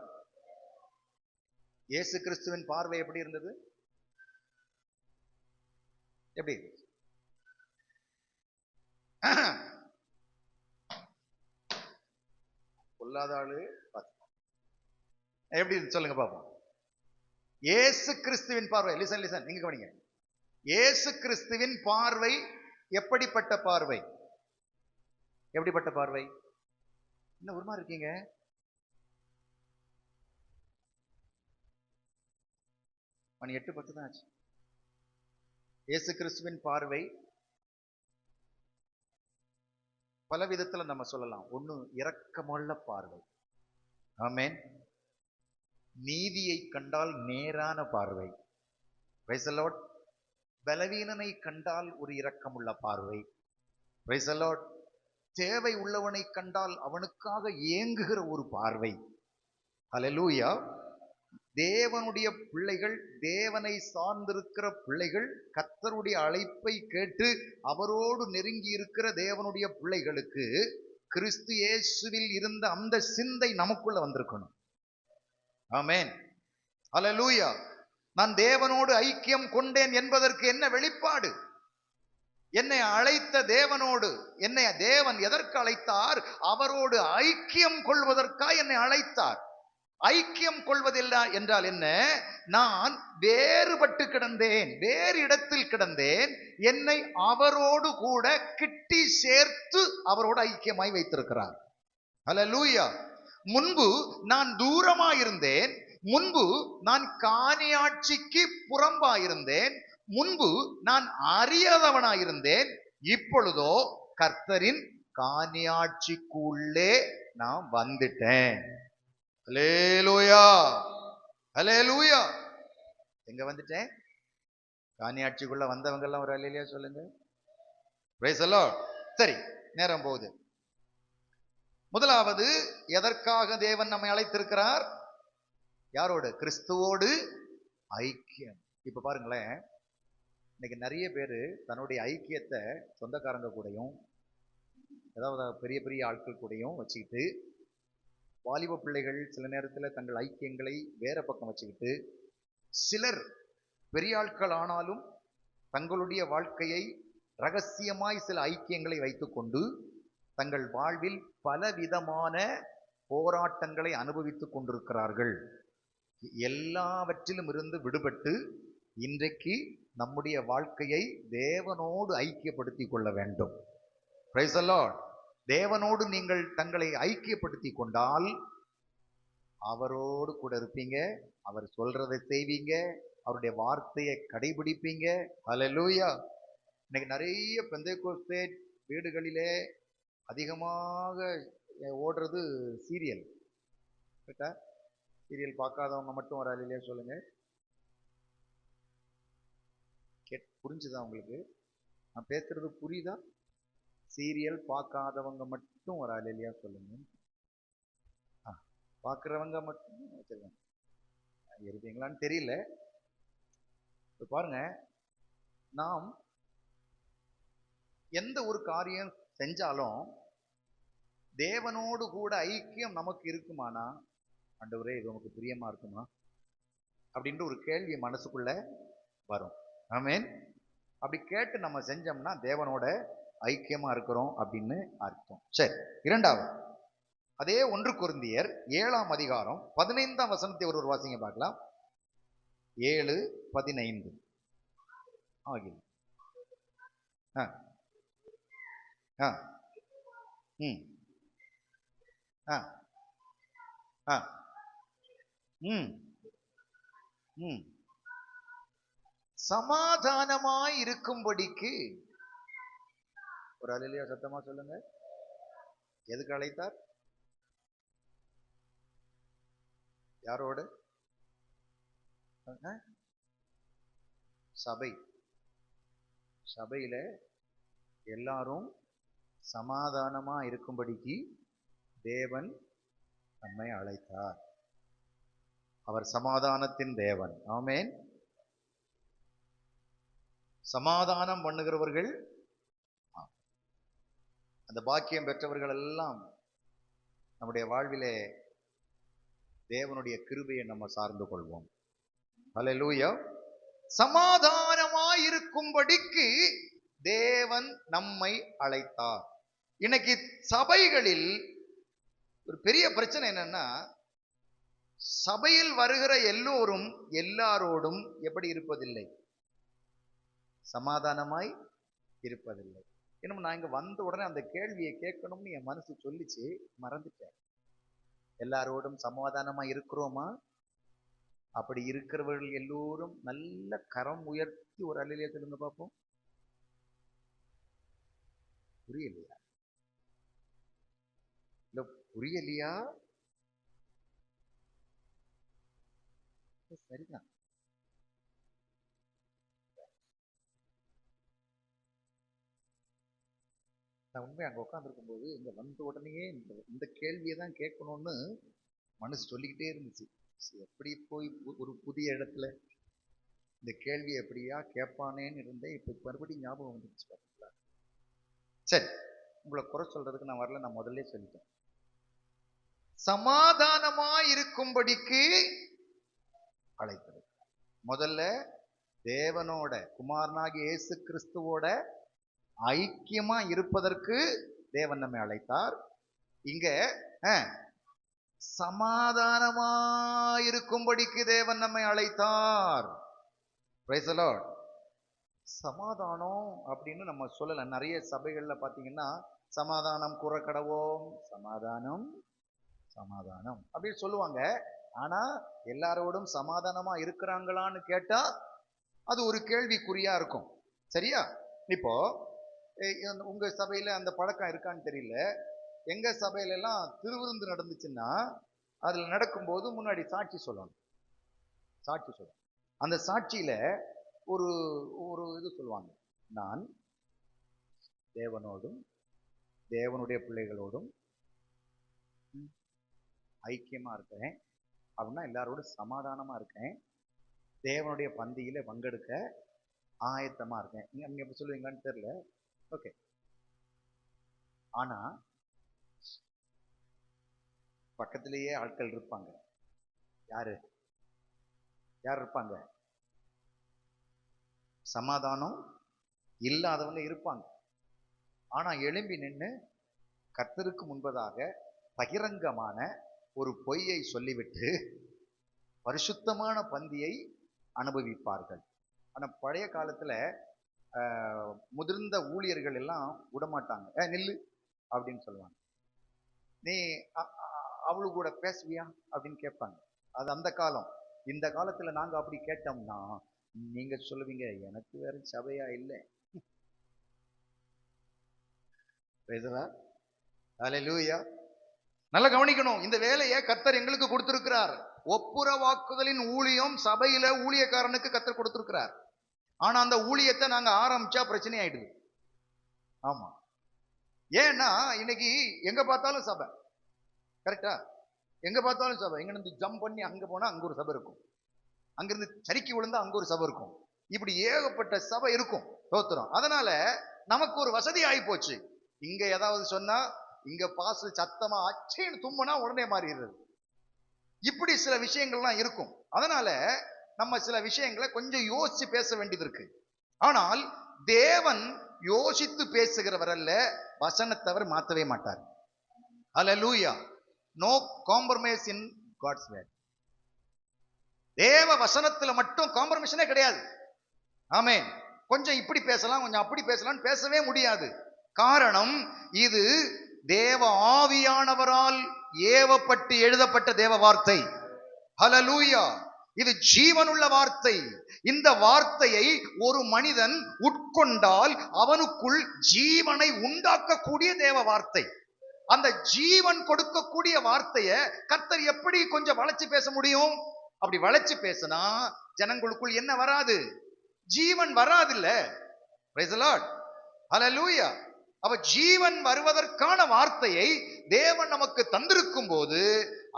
இயேசு கிறிஸ்துவின் பார்வை எப்படி இருந்தது? எப்படி? பொல்லாத ஆளு எப்படி சொல்லுங்க பாப்போம். இயேசு கிறிஸ்துவின் பார்வை, லிசன் லிசன், நீங்க கவனிங்க. இயேசு கிறிஸ்துவின் பார்வை எப்படிப்பட்ட பார்வை? எப்படிப்பட்ட பார்வை? என்ன ஒரு மாதிரி இருக்கீங்க? மணி 8:10 தான் ஆச்சு. இயேசு கிறிஸ்துவின் பார்வை பல விதத்துல நம்ம சொல்லலாம். ஒண்ணு, இரக்கமுள்ள பார்வை. ஆமென். நீதியை கண்டால் நேரான பார்வை. Price the Lord. பலவீனனை கண்டால் ஒரு இரக்கமுள்ள பார்வை. Price the Lord. தேவை உள்ளவனை கண்டால் அவனுக்காக ஏங்குகிற ஒரு பார்வை. ஹல்லேலூயா. தேவனுடைய பிள்ளைகள், தேவனை சார்ந்திருக்கிற பிள்ளைகள், கர்த்தருடைய அழைப்பை கேட்டு அவரோடு நெருங்கி இருக்கிற தேவனுடைய பிள்ளைகளுக்கு கிறிஸ்து இயேசுவில் இருந்த அந்த சிந்தை நமக்குள்ள வந்திருக்கணும். ஆமென். ஹல்லேலூயா. நான் தேவனோடு ஐக்கியம் கொண்டேன் என்பதற்கு என்ன வெளிப்பாடு? என்னை அழைத்த தேவனோடு, என்னை தேவன் எதற்கு அழைத்தார்? அவரோடு ஐக்கியம் கொள்வதற்காக என்னை அழைத்தார். ஐக்கியம் கொள்வதில்லை என்றால் என்ன? நான் வேறுபட்டு கிடந்தேன், வேறு இடத்தில் கிடந்தேன். என்னை அவரோடு கூட கிட்டி சேர்த்து அவரோடு ஐக்கியமாய் வைத்திருக்கிறார். ஹல்லேலூயா. முன்பு நான் தூரமாயிருந்தேன். முன்பு நான் காணியாட்சிக்கு புறம்பாயிருந்தேன். முன்பு நான் அறியாதவனாயிருந்தேன். இப்பொழுதோ கர்த்தரின் காணியாட்சிக்குள்ளே நான் வந்துட்டேன். அல்லேலூயா. அல்லேலூயா. எங்க வந்துட்டேன்? காணியாட்சிக்குள்ள வந்தவங்க எல்லாம் ஒரு அல்லேலூயா சொல்லுங்க. Price the Lord. சரி, நேரம் போகுது. முதலாவது, எதற்காக தேவன் நம்மை அழைத்திருக்கிறார்? யாரோடு? கிறிஸ்துவோடு ஐக்கியம். இப்ப பாருங்களேன், இன்னைக்கு நிறைய பேரு தன்னுடைய ஐக்கியத்தை சொந்தக்காரங்க கூடயும், ஏதாவது பெரிய பெரிய ஆட்கள் கூடயும் வச்சுக்கிட்டு, வாலிப பிள்ளைகள் சில நேரத்தில் தங்கள் ஐக்கியங்களை வேற பக்கம் வச்சுக்கிட்டு, சிலர் பெரிய ஆட்கள் ஆனாலும் தங்களுடைய வாழ்க்கையை ரகசியமாய் சில ஐக்கியங்களை வைத்துக்கொண்டு தங்கள் வாழ்வில் பலவிதமான போராட்டங்களை அனுபவித்துக் கொண்டிருக்கிறார்கள். எல்லாவற்றிலும் இருந்து விடுபட்டு இன்றைக்கு நம்முடைய வாழ்க்கையை தேவனோடு ஐக்கியப்படுத்தி கொள்ள வேண்டும். Price the Lord. தேவனோடு நீங்கள் தங்களை ஐக்கியப்படுத்தி கொண்டால் அவரோடு கூட இருப்பீங்க, அவர் சொல்றதை செய்வீங்க, அவருடைய வார்த்தையை கடைபிடிப்பீங்க. ஹல்லேலூயா. இன்னைக்கு நிறைய பெந்தேகோஸ்தே வீடுகளிலே அதிகமாக ஓடுறது சீரியல். கேட்டா சீரியல் பார்க்காதவங்க மட்டும் ஒரு அல்லேலூயா சொல்லுங்க. புரிஞ்சுதா உங்களுக்கு? நான் பேசுறது புரியுதா? சீரியல் பார்க்காதவங்க மட்டும் ஒரு அல்லேலூயா சொல்லுங்க. பார்க்குறவங்க மட்டும் இருப்பீங்களான்னு தெரியல. பாருங்க, நாம் எந்த ஒரு காரியம் செஞ்சாலும் தேவனோடு கூட ஐக்கியம் நமக்கு இருக்குமானா, ஆண்டவரே இது உனக்கு பிரியமா இருக்குமா அப்படின்ற ஒரு கேள்வி மனசுக்குள்ள வரும். ஆமென். அப்படி கேட்டு நம்ம செஞ்சோம்னா தேவனோட ஐக்கியமா இருக்கிறோம் அப்படின்னு அர்த்தம். சரி, இரண்டாவது, அதே 1 கொரிந்தியர் 7ஆம் அதிகாரம் 15ஆம் வசனத்தை ஒரு வாசிங்க பார்க்கலாம். 7:15 ஆகிய சமாதானமாய் இருக்கும்படிக்கு. ஒரு அல்லேலூயா சத்தமா சொல்லுங்க. எதுக்கு அழைத்தார்? யாரோடு? சபை. சபையில எல்லாரும் சமாதானமா இருக்கும்படிக்கு தேவன் நம்மை அழைத்தார். அவர் சமாதானத்தின் தேவன். ஆமென். சமாதானம் பண்ணுகிறவர்கள், அந்த பாக்கியம் பெற்றவர்கள் எல்லாம் நம்முடைய வாழ்விலே தேவனுடைய கிருபையை நம்ம சார்ந்து கொள்வோம். அல்லேலூயா. சமாதானமாய் இருக்கும்படிக்கு தேவன் நம்மை அழைத்தார். இன்னைக்கு சபைகளில் ஒரு பெரிய பிரச்சனை என்னன்னா, சபையில் வருகிற எல்லோரும் எல்லாரோடும் எப்படி இருப்பதில்லை? சமாதானமாய் இருப்பதில்லை. இன்னும் நான் இங்க வந்த உடனே அந்த கேள்வியை கேட்கணும்னு என் மனசு சொல்லிச்சு, மறந்துட்டேன். எல்லாரோடும் சமாதானமா இருக்கிறோமா? அப்படி இருக்கிறவர்கள் எல்லோரும் நல்ல கரம் உயர்த்தி ஒரு அல்லேலூயா சொல்லுங்க பார்ப்போம். புரியலையா? இல்ல புரியலையா? சரிதான். நான் உண்மை அங்க உட்காந்துருக்கும் போது இங்க வந்த உடனேயே இந்த கேள்வியை தான் கேட்கணும்னு மனசு சொல்லிக்கிட்டே இருந்துச்சு. எப்படி போய் ஒரு புதிய இடத்துல இந்த கேள்வி எப்படியா கேட்பானேன்னு இருந்தேன். இப்ப மறுபடியும் ஞாபகம் வந்துருச்சு பார்த்தீங்களா? சரி, உங்களை குறை சொல்றதுக்கு நான் வரல, நான் முதல்ல சொல்லிட்டேன். சமாதானமா இருக்கும்படிக்கு அழைத்தது. முதல்ல தேவனோட, குமாரனாகிய இயேசு கிறிஸ்துவோட ஐக்கியமா இருப்பதற்கு தேவன் நம்மை அழைத்தார். இங்க சமாதானமா இருக்கும்படிக்கு தேவன் நம்மை அழைத்தார். Price the Lord. சமாதானம் அப்படின்னு நம்ம சொல்லல. நிறைய சபைகள்ல பாத்தீங்கன்னா சமாதானம் கூறக்கடவோம், சமாதானம் சமாதானம் அப்படின்னு சொல்லுவாங்க. ஆனா எல்லாரோடும் சமாதானமா இருக்கிறாங்களான்னு கேட்டா அது ஒரு கேள்விக்குறியா இருக்கும். சரியா? இப்போ உங்க சபையில அந்த பழக்கம் இருக்கான்னு தெரியல. எங்க சபையில எல்லாம் திருவிருந்து நடந்துச்சுன்னா அதுல நடக்கும்போது முன்னாடி சாட்சி சொல்லணும். சாட்சி சொல்லணும். அந்த சாட்சியில ஒரு ஒரு இது சொல்லுவாங்க, நான் தேவனோடும் தேவனுடைய பிள்ளைகளோடும் ஐக்கியமா இருக்கேன் அப்படின்னா, எல்லாரோடும் சமாதானமா இருக்கேன், தேவனுடைய பந்தியில பங்கெடுக்க ஆயத்தமா இருக்கேன். நீங்க எப்படி சொல்லுவீங்கன்னு தெரியல. ஓகே. ஆனா பக்கத்திலேயே ஆட்கள் இருப்பாங்க. யாரு யார் இருப்பாங்க? சமாதானம் இல்லாதவங்க இருப்பாங்க. ஆனா எழும்பி நின்று கர்த்தருக்கு முன்பதாக பகிரங்கமான ஒரு பொய்யை சொல்லிவிட்டு பரிசுத்தமான பந்தியை அனுபவிப்பார்கள். ஆனா பழைய காலத்துல முதிர்ந்த ஊழியர்கள் எல்லாம் விடமாட்டாங்க. நில்லு அப்படின்னு சொல்லுவாங்க. நீ அவளு கூட பேசுவியா அப்படின்னு கேட்பாங்க. அது அந்த காலம். இந்த காலத்துல நாங்க அப்படி கேட்டோம்னா நீங்க சொல்லுவீங்க, எனக்கு வேற சபையா இல்லை. ஹல்லேலூயா. நல்லா கவனிக்கணும். இந்த வேலையை கர்த்தர் எங்களுக்கு கொடுத்திருக்கிறார். ஒப்புரவாக்குதலின் ஊழியம் சபையில ஊழியக்காரனுக்கு கர்த்தர் கொடுத்திருக்கிறார். ஆனா அந்த ஊழியத்தை நாங்க ஆரம்பிச்சா பிரச்சனை ஆயிடுது. ஆமா. ஏன்னா இன்னைக்கு எங்க பார்த்தாலும் சபை. கரெக்டா? எங்க பார்த்தாலும் சபை. எங்க இருந்து ஜம்ப் பண்ணி அங்க போனா அங்க ஒரு சபை இருக்கும், அங்கிருந்து சரிக்கி விழுந்தா அங்க ஒரு சபை இருக்கும். இப்படி ஏகப்பட்ட சபை இருக்கும். தோத்துறோம். அதனால நமக்கு ஒரு வசதி ஆகி போச்சு. இங்க ஏதாவது சொன்னா இங்க பாசு சத்தமா அச்சேன்னு தும்மனா உடனே மாறிடுறது. இப்படி சில விஷயங்கள்லாம் இருக்கும். அதனால நம்ம சில விஷயங்களை கொஞ்சம் யோசிச்சு பேச வேண்டியது இருக்கு. ஆனால் தேவன் யோசித்து பேசுகிறவர் அல்ல, வசனத்தவர் மாற்றவே மாட்டார். Hallelujah. No compromise in God's word. தேவ வசனத்துல மட்டும் காம்ப்ரமைஷனே கிடையாது. ஆமென். கொஞ்சம் இப்படி பேசலாம், கொஞ்சம் அப்படி பேசலாம்னு பேசவே முடியாது. காரணம், இது தேவ ஆவியானவரால் ஏவப்பட்டு எழுதப்பட்ட தேவ வார்த்தை. ஹல்லேலூயா. இது ஜீவனுள்ள வார்த்தை. இந்த வார்த்தையை ஒரு மனிதன் உட்கொண்டால் அவனுக்குள் ஜீவனை உண்டாக்கக்கூடிய தேவ வார்த்தை. அந்த ஜீவன் கொடுக்கக்கூடிய வார்த்தைய கர்த்தர் எப்படி கொஞ்சம் வளைச்சு பேச முடியும்? அப்படி வளைச்சு பேசினா ஜனங்களுக்குள் என்ன வராது? ஜீவன் வராது. இல்ல, பிரைஸ் தி லார்ட், ஹல்லேலூயா. அப்ப ஜீவன் வருவதற்கான வார்த்தையை தேவன் நமக்கு தந்திருக்கும் போது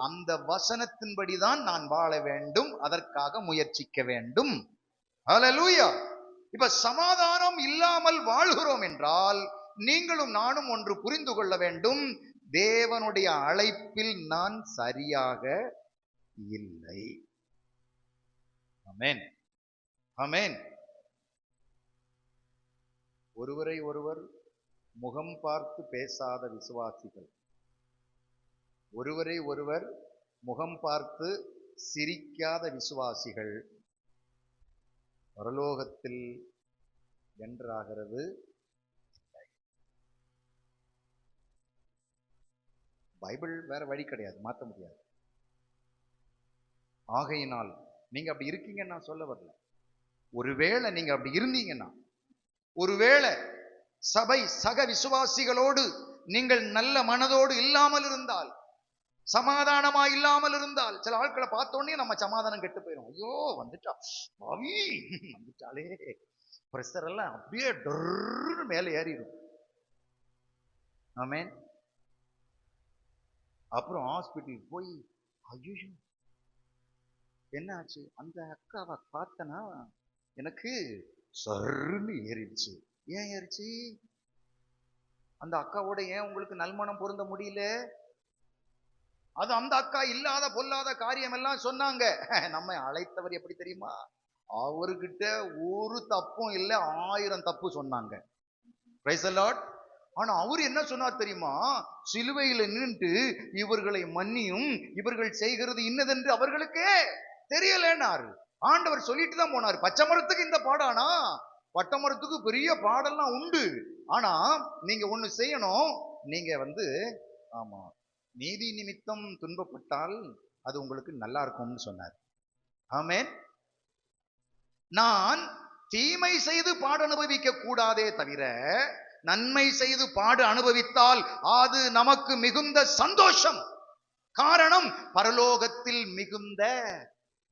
அந்த வசனத்தின்படிதான் நான் வாழ வேண்டும், அதற்காக முயற்சிக்க வேண்டும். ஹல்லேலூயா. இப்ப சமாதானம் இல்லாமல் வாழ்கிறோம் என்றால் நீங்களும் நானும் ஒன்று புரிந்து கொள்ள வேண்டும், தேவனுடைய அழைப்பில் நான் சரியாக இல்லை. ஆமென், ஆமென். ஒருவரை ஒருவர் முகம் பார்த்து பேசாத விசுவாசிகள், ஒருவரை ஒருவர் முகம் பார்த்து சிரிக்காத விசுவாசிகள் பரலோகத்தில் என்றாகிறது. பைபிள் வேற வழி கிடையாது, மாற்ற முடியாது. ஆகையினால் நீங்க அப்படி இருக்கீங்கன்னு நான் சொல்ல வரல. ஒருவேளை நீங்க அப்படி இருந்தீங்கன்னா, ஒருவேளை சபை சக விசுவாசிகளோடு நீங்கள் நல்ல மனதோடு இல்லாமல் இருந்தால், சமாதானமா இல்லாமல் இருந்தால், சில ஆட்களை பார்த்தோன்னே நம்ம சமாதானம் கெட்டு போயிடும். ஐயோ வந்துட்டா, வந்துட்டாலே பிரஷர் எல்லாம் அப்படியே டொர்னு மேலே ஏறிடும். ஆமென். அப்புறம் ஹாஸ்பிட்டல் போய் ஐயோ என்ன ஆச்சு, அந்த அக்காவை பார்த்தனா எனக்கு சர்ன்னு ஏறிடுச்சு. ஏன் ஏறிச்சு? அந்த அக்காவோட ஏன் உங்களுக்கு நல்மனம் பொருந்த முடியல? அது அந்த அக்கா இல்லாத பொல்லாத காரியம் எல்லாம் சொன்னாங்க. நம்ம அழைத்தவர் எப்படி தெரியுமா? அவர்கிட்ட ஒரு தப்பும் இல்லை, 1000 தப்பு சொன்னாங்க. Price the Lord. ஆனா அவரு என்ன சொன்னார் தெரியுமா? சிலுவையில நின்று இவர்களை மன்னியும், இவர்கள் செய்கிறது இன்னதென்று அவர்களுக்கே தெரியலன்னாரு. ஆண்டவர் சொல்லிட்டு தான் போனார். பச்சை மரத்துக்கு இந்த பாடானா, பட்டை மரத்துக்கு பெரிய பாடெல்லாம் உண்டு. ஆனா நீங்க ஒண்ணு செய்யணும், நீங்க ஆமா நீதி நிமித்தம் துன்பப்பட்டால் அது உங்களுக்கு நல்லா இருக்கும்னு சொன்னார். ஆமென். நான் தீமை செய்து பாடு அனுபவிக்க கூடாதே தவிர நன்மை செய்து பாடு அனுபவித்தால் அது நமக்கு மிகுந்த சந்தோஷம். காரணம், பரலோகத்தில் மிகுந்த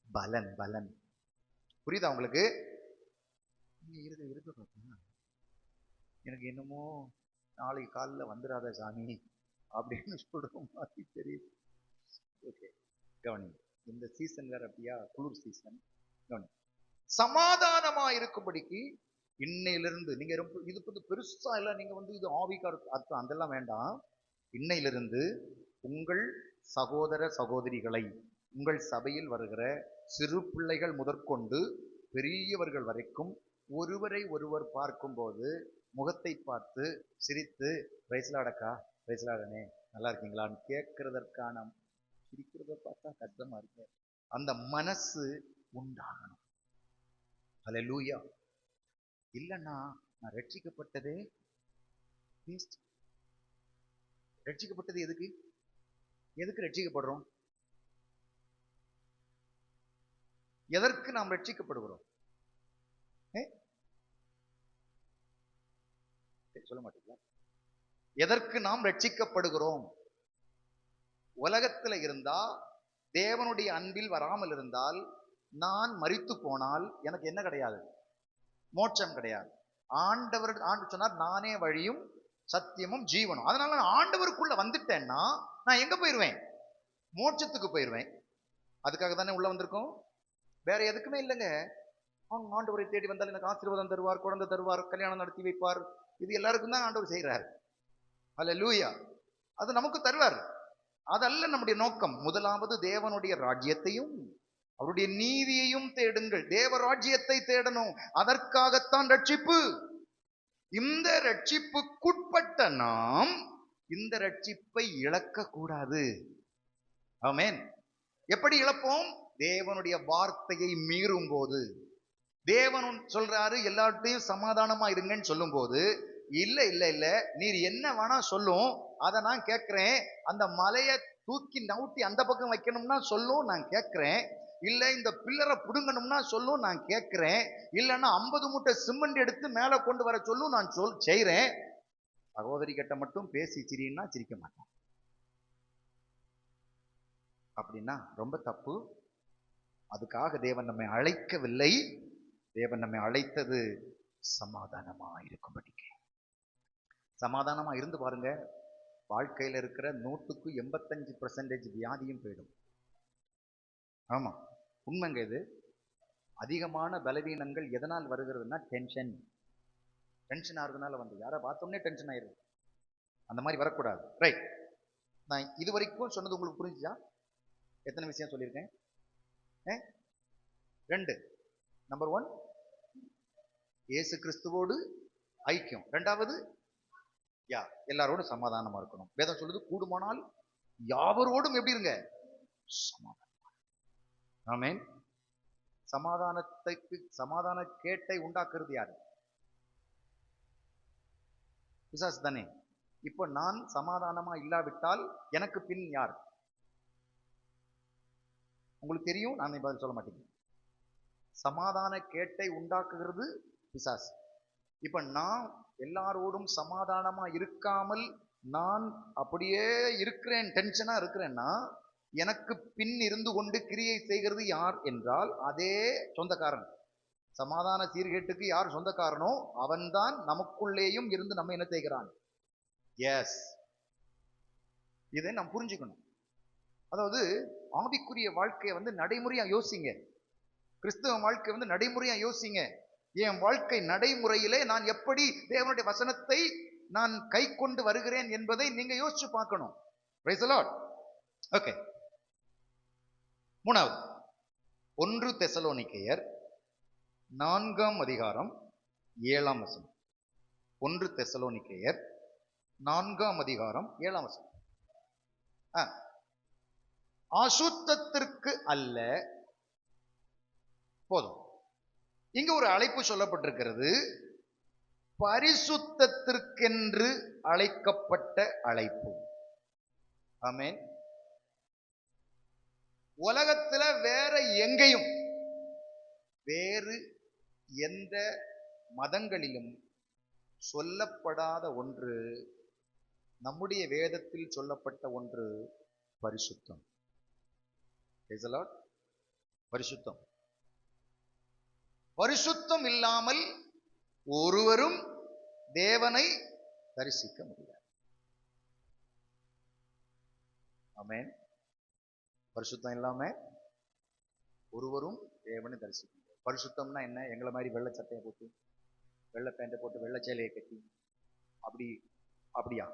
பலன். பலன் புரியுதா உங்களுக்கு? எனக்கு என்னமோ நாளைக்கு காலில் வந்துடாத சாமி அப்படின்னு சொல்ற மாதிரி தெரியுது. ஓகே, கவனி. இந்த சீசன் வேற அப்படியா, குளிர் சீசன். கவனி, சமாதானமா இருக்கும்படிக்கு இன்னையிலிருந்து நீங்க ரொம்ப இது பெருசா இல்ல, நீங்க இது ஆவிக்கு அர்த்தம் அதெல்லாம் வேண்டாம். இன்னையிலிருந்து உங்கள் சகோதர சகோதரிகளை, உங்கள் சபையில் வருகிற சிறு பிள்ளைகள் முதற்கொண்டு பெரியவர்கள் வரைக்கும் ஒருவரை ஒருவர் பார்க்கும்போது முகத்தை பார்த்து சிரித்து பிரைஸ்லாடக்கா, பிரைஸ்லாடனே, நல்லா இருக்கீங்களான்னு கேட்கறதற்கான, சிரிக்கிறத பார்த்தா கஷ்டமா இருக்கு, அந்த மனசு உண்டாகணும். ஹல்லேலூயா. இல்லைன்னா நான் ரட்சிக்கப்பட்டதே வேஸ்ட். ரட்சிக்கப்பட்டது எதுக்கு? எதுக்கு ரட்சிக்கப்படுறோம்? எதற்கு நாம் ரட்சிக்கப்படுகிறோம்? சொல்ல மாட்டீங்களா? எதற்கு நாம் ரட்சிக்கப்படுகிறோம்? உலகத்துல இருந்தா, தேவனுடைய அன்பில் வராமல் இருந்தால், நான் மரித்து போனால் எனக்கு என்ன கிடையாது? மோட்சம் கிடையாது. ஆண்டவர் சொன்னார், நானே வழியும் சத்தியமும் ஜீவனும். அதனால நான் ஆண்டவருக்குள்ள வந்துட்டேன்னா நான் எங்க போயிருவேன்? மோட்சத்துக்கு போயிருவேன். அதுக்காக தானே உள்ள வந்திருக்கோம், வேற எதுக்குமே இல்லைங்க. அவங்க ஆண்டவரை தேடி வந்தால் எனக்கு ஆசீர்வாதம் தருவார், குழந்தை தருவார், கல்யாணம் நடத்தி வைப்பார். இது எல்லாருக்கும் தான் ஆண்டவர் செய்கிறார். ஹல்லேலூயா. அது நமக்கு தருவார். அதல்ல நம்முடைய நோக்கம். முதலாவது தேவனுடைய ராஜ்யத்தையும் அவருடைய நீதியையும் தேடுங்கள். தேவ ராஜ்யத்தை தேடணும். அதற்காகத்தான் ரட்சிப்பு. இந்த ரட்சிப்புக்குட்பட்ட நாம் இந்த ரட்சிப்பை இழக்க கூடாது. ஆமென். எப்படி இழப்போம்? தேவனுடைய வார்த்தையை மீறும் போது. தேவன் சொல்றாரு எல்லார்ட்டையும் சமாதானமா இருங்கன்னு சொல்லும் போது, இல்ல இல்ல இல்ல நீர் என்ன வேணா சொல்லும், அதை நான் கேட்கிறேன். அந்த மலையை தூக்கி நவுட்டி அந்த பக்கம் வைக்கணும்னா சொல்லும், நான் கேட்கிறேன். இல்ல இந்த பில்லரை புடுங்கணும்னா சொல்லும், நான் கேட்கிறேன். இல்லைன்னா 50 மூட்டை சிமெண்ட் எடுத்து மேல கொண்டு வர சொல்லும், நான் செய்றேன். சகோதரி கிட்ட மட்டும் பேசி சிரின்னா சிரிக்க மாட்டேன். அப்படின்னா ரொம்ப தப்பு. அதுக்காக தேவன் நம்மை அழைக்கவில்லை. தேவன் நம்மை அழைத்தது சமாதானமா இருக்கும்படிக்கு. சமாதானமா இருந்து பாருங்க, வாழ்க்கையில இருக்கிற 100க்கு 85% வியாதியும் போயிடும். ஆமா, உண்மைங்க இது. அதிகமான பலவீனங்கள் எதனால் வருகிறதுனா டென்ஷன் ஆகுறதுனால வந்து, யாரை பார்த்தோன்னே டென்ஷன் ஆயிடுது. அந்த மாதிரி வரக்கூடாது. ரைட். நான் இது வரைக்கும் சொன்னது உங்களுக்கு புரிஞ்சுச்சா? எத்தனை விஷயம் சொல்லியிருக்கேன்? 2. நம்பர் 1, இயேசு கிறிஸ்துவோடு ஐக்கியம். 2வது, எல்லாரோடும் சமாதானமா இருக்கணும். வேதம் சொல்லுது, கூடுமானால் யாவரோடும் எப்படி இருங்க? சமாதானம். ஆமென். சமாதான கேட்டை உண்டாக்குறது யாரு? பிசாசு தானே. இப்போ நான் சமாதானமா இல்லாவிட்டால் எனக்கு பின் யார்? உங்களுக்கு தெரியும், நான் பதில் சொல்ல மாட்டேங்க. சமாதான கேட்டை உண்டாக்குகிறது பிசாசு. இப்ப நான் எல்லாரோடும் சமாதானமா இருக்காமல் நான் அப்படியே இருக்கிறேன், டென்ஷனா இருக்கிறேன்னா, எனக்கு பின் இருந்து கொண்டு கிரியை செய்கிறது யார் என்றால் அதே சொந்தக்காரன். சமாதான சீர்கேட்டுக்கு யார் சொந்தக்காரனோ அவன்தான் நமக்குள்ளேயும் இருந்து நம்ம என்ன செய்கிறான். எஸ், இதை நாம் புரிஞ்சுக்கணும். அதாவது ஆவிக்குரிய வாழ்க்கையை வந்து நடைமுறையா யோசிங்க. கிறிஸ்தவ வாழ்க்கை வந்து நடைமுறையா யோசிங்க. என் வாழ்க்கை நடைமுறையிலே நான் எப்படி தேவனுடைய வசனத்தை நான் கை கொண்டு வருகிறேன் என்பதை நீங்க யோசிச்சு பார்க்கணும். Price the Lord. ஓகே. 3வது 1 தெசலோனிக்கேயர் 4ஆம் அதிகாரம் 7ஆம் வசனம். 1 தெசலோனிக்கேயர் 4ஆம் அதிகாரம் 7ஆம் வசனம். அசுத்தத்திற்கு அல்ல, போதும். இங்க ஒரு அழைப்பு சொல்லப்பட்டிருக்கிறது, பரிசுத்தத்திற்கென்று அழைக்கப்பட்ட அழைப்பு. ஆமென். உலகத்துல வேற எங்கேயும் வேறு எந்த மதங்களிலும் சொல்லப்படாத ஒன்று, நம்முடைய வேதத்தில் சொல்லப்பட்ட ஒன்று பரிசுத்தம். பரிசுத்தம். பரிசுத்தம் இல்லாமல் ஒருவரும் தேவனை தரிசிக்க முடியாது. ஆமென். பரிசுத்தம் இல்லாம ஒருவரும் தேவனை தரிசிக்க முடியாது. பரிசுத்தம்னா என்ன? எங்களை மாதிரி வெள்ளை சட்டையை போட்டு, வெள்ளை பேண்டை போட்டு, வெள்ளை சேலையை கட்டி அப்படியா?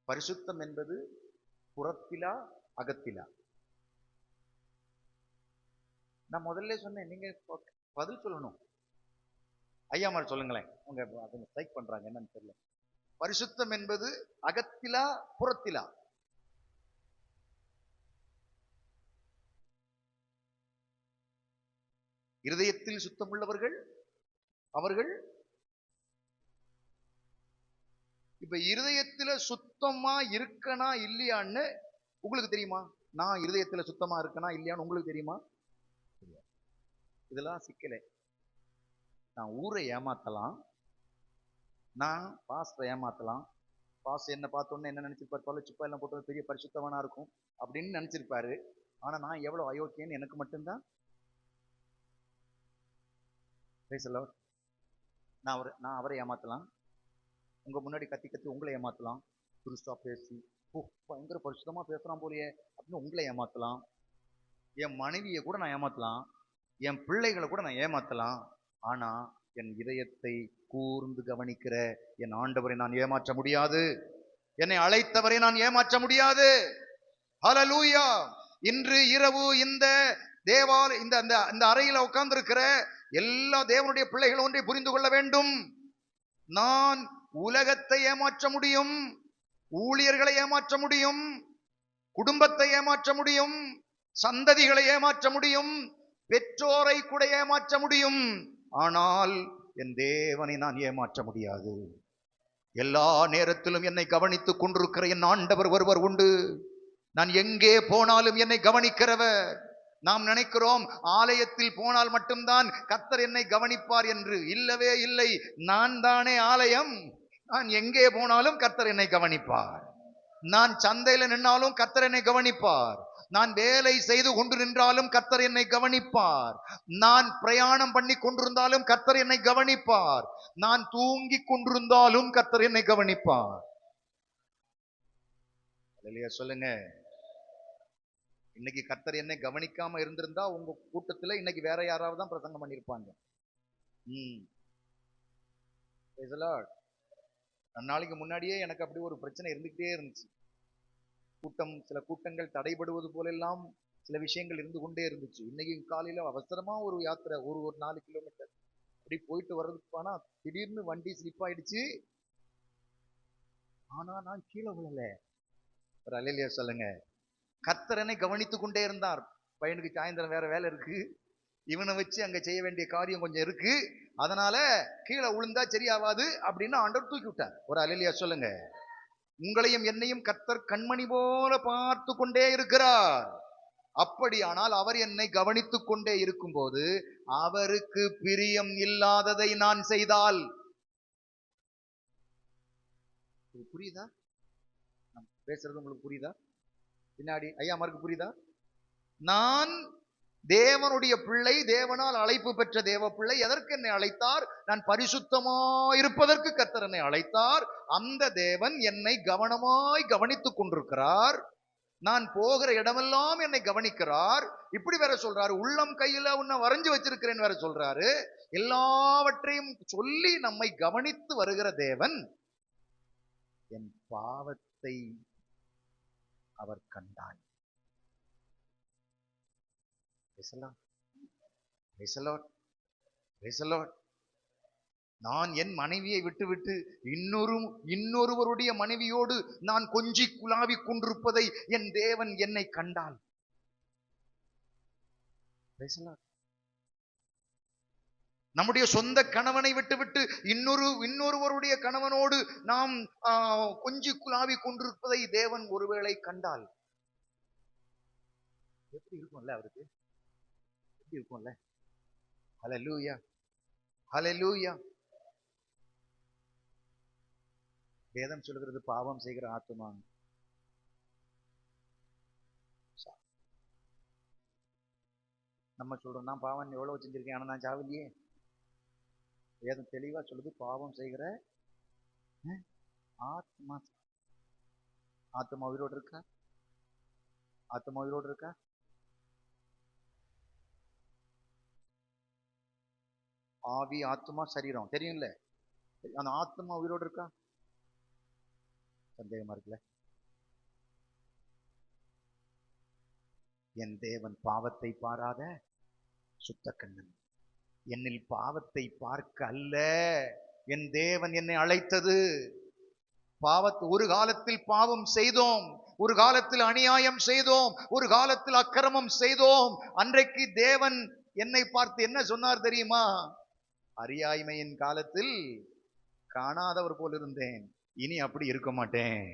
பரிசுத்தம் என்பது புறத்திலா அகத்திலா? நான் முதல்ல சொன்னேன், நீங்க பதில் சொல்லணும். ஐயா மாதிரி சொல்லுங்களேன். அவங்க ஸ்ட்ரைக் பண்றாங்க, என்னன்னு தெரியல. பரிசுத்தம் என்பது அகத்திலா புறத்திலா? இருதயத்தில் சுத்தம் உள்ளவர்கள் அவர்கள். இப்ப இருதயத்துல சுத்தமா இருக்கனா இல்லையான்னு உங்களுக்கு தெரியுமா? நான் இருதயத்துல சுத்தமா இருக்கனா இல்லையான்னு உங்களுக்கு தெரியுமா? இதெல்லாம் சிக்கலே. நான் ஊரை ஏமாத்தலாம், நான் பாஸ்டரை ஏமாத்தலாம். பாஸ்டர் என்ன பார்த்தோன்னே என்ன நினைச்சிருப்பாரு? தொலை சிப்பா எல்லாம் போட்டு பெரிய பரிசுத்தவனா இருக்கும் அப்படின்னு நினைச்சிருப்பாரு. ஆனா நான் எவ்வளவு அயோக்கியன்னு எனக்கு மட்டும்தான். நான் அவரை ஏமாத்தலாம், உங்க முன்னாடி கத்தி கத்தி உங்களை ஏமாத்தலாம், துருஸ்டா பேசி பயங்கர பரிசுத்தமா பேசுறான் போலியே அப்படின்னு உங்களை ஏமாத்தலாம். என் மனைவியை கூட நான் ஏமாத்தலாம், என் பிள்ளைகளை கூட நான் ஏமாத்தலாம். ஆனா என் இதயத்தை கூர்ந்து கவனிக்கிற என் ஆண்டவரை நான் ஏமாற்ற முடியாது. என்னை அழைத்தவரை நான் ஏமாற்ற முடியாது. ஹல்லேலூயா. இன்று இரவு இந்த இந்த அறையில உட்கார்ந்து இருக்கிற எல்லா தேவனுடைய பிள்ளைகள் ஒன்றை புரிந்து கொள்ள வேண்டும். நான் உலகத்தை ஏமாற்ற முடியும், ஊழியர்களை ஏமாற்ற முடியும், குடும்பத்தை ஏமாற்ற முடியும், சந்ததிகளை ஏமாற்ற முடியும், பெற்றோரை கூட ஏமாற்ற முடியும். ஆனால் என் தேவனை நான் ஏமாற்ற முடியாது. எல்லா நேரத்திலும் என்னை கவனித்துக் கொண்டிருக்கிற என் ஆண்டவர் ஒருவர் உண்டு. நான் எங்கே போனாலும் என்னை கவனிக்கிறவர். நாம் நினைக்கிறோம் ஆலயத்தில் போனால் மட்டும்தான் கர்த்தர் என்னை கவனிப்பார் என்று. இல்லவே இல்லை. நான் தானே ஆலயம். நான் எங்கே போனாலும் கர்த்தர் என்னை கவனிப்பார். நான் சந்தையில நின்னாலும் கர்த்தர் என்னை கவனிப்பார். நான் வேலை செய்து கொண்டு நின்றாலும் கர்த்தர் என்னை கவனிப்பார். நான் பிரயாணம் பண்ணி கொண்டிருந்தாலும் கர்த்தர் என்னை கவனிப்பார். நான் தூங்கி கொண்டிருந்தாலும் கர்த்தர் என்னை கவனிப்பார். இல்லையா? சொல்லுங்க. இன்னைக்கு கர்த்தர் என்னை கவனிக்காம இருந்திருந்தா உங்க கூட்டத்துல இன்னைக்கு வேற யாராவது தான் பிரசங்கம் பண்ணிருப்பாங்க. நாளைக்கு முன்னாடியே எனக்கு அப்படி ஒரு பிரச்சனை இருந்துகிட்டே இருந்துச்சு. சில கூட்டங்கள் தடைபடுவது போலெல்லாம் சில விஷயங்கள் இருந்து கொண்டே இருந்துச்சு. இன்னைக்கு காலையில அவசரமா ஒரு யாத்திரை, ஒரு 4 கிலோமீட்டர் அப்படி போயிட்டு வர்றதுக்கு போனா திடீர்னு வண்டி ஸ்லிப் ஆயிடுச்சு. ஆனா நான் கீழே விழல. ஒரு அல்லேலூயா சொல்லுங்க. கர்த்தர் என்னை கவனித்துக் கொண்டே இருந்தார். பையனுக்கு சாயந்தரம் வேற வேலை இருக்கு, இவனை வச்சு அங்க செய்ய வேண்டிய காரியம் கொஞ்சம் இருக்கு, அதனால கீழே விழுந்தா சரியாவாது அப்படின்னு ஆண்டவர் தூக்கி விட்டார். ஒரு அல்லேலூயா சொல்லுங்க. உங்களையும் என்னையும் கர்த்தர் கண்மணி போல பார்த்து கொண்டே இருக்கிறார். அப்படியானால் அவர் என்னை கவனித்துக் கொண்டே இருக்கும் போது அவருக்கு பிரியம் இல்லாததை நான் செய்தால், புரியுதா? நான் பேசுறது உங்களுக்கு புரியுதா? பின்னாடி ஐயாமாருக்கு புரியுதா? நான் தேவனுடைய பிள்ளை, தேவனால் அழைப்பு பெற்ற தேவ பிள்ளை. எதற்கு என்னை அழைத்தார்? நான் பரிசுத்தமாய் இருப்பதற்கு கர்த்தர் என்னை அழைத்தார். அந்த தேவன் என்னை கவனமாய் கவனித்துக் கொண்டிருக்கிறார். நான் போகிற இடமெல்லாம் என்னை கவனிக்கிறார். இப்படி வேற சொல்றாரு, உள்ளம் கையில உன்னை வரைஞ்சு வச்சிருக்கிறேன் வேற சொல்றாரு. எல்லாவற்றையும் சொல்லி நம்மை கவனித்து வருகிற தேவன் என் பாவத்தை அவர் கண்டார். நான் என் மனைவியை விட்டுவிட்டு இன்னொருவருடைய மனைவியோடு நான் கொஞ்சி குலாவி கொண்டிருப்பதை என் தேவன் என்னை கண்டால், நம்முடைய சொந்த கணவனை விட்டுவிட்டு இன்னொருவருடைய கணவனோடு நாம் கொஞ்சி குலாவி கொண்டிருப்பதை தேவன் ஒருவேளை கண்டால் எப்படி இருக்கும்ல? அவருக்கு எப்படி இருக்கும்ல? ஹல்லேலூயா, ஹல்லேலூயா. வேதம் சொல்கிறது பாவம் செய்கிற ஆத்துமா. நம்ம சொல்றோம் நான் பாவம் எவ்வளவு செஞ்சிருக்கேன், ஆனா நான் சாவலியே. வேதம் தெளிவா சொல்லுது பாவம் செய்கிற ஆத்மா. ஆத்மா உயிரோடு இருக்கா? ஆத்மா உயிரோடு இருக்கா? ஆவி, ஆத்மா, சரீரம் தெரியும்ல. அந்த ஆத்மா உயிரோடு இருக்கா? சந்தேகமா இருக்குல்ல? என் தேவன் பாவத்தை பாராத சுத்த கண்ணன். என்னில் பாவத்தை பார்க்க அல்ல என் தேவன் என்னை அழைத்தது. ஒரு காலத்தில் பாவம் செய்தோம், ஒரு காலத்தில் அநியாயம் செய்தோம், ஒரு காலத்தில் அக்கிரமம் செய்தோம். அன்றைக்கு தேவன் என்னை பார்த்து என்ன சொன்னார் தெரியுமா? அறியாய்மையின் காலத்தில் காணாதவர் போல் இருந்தேன், இனி அப்படி இருக்க மாட்டேன்.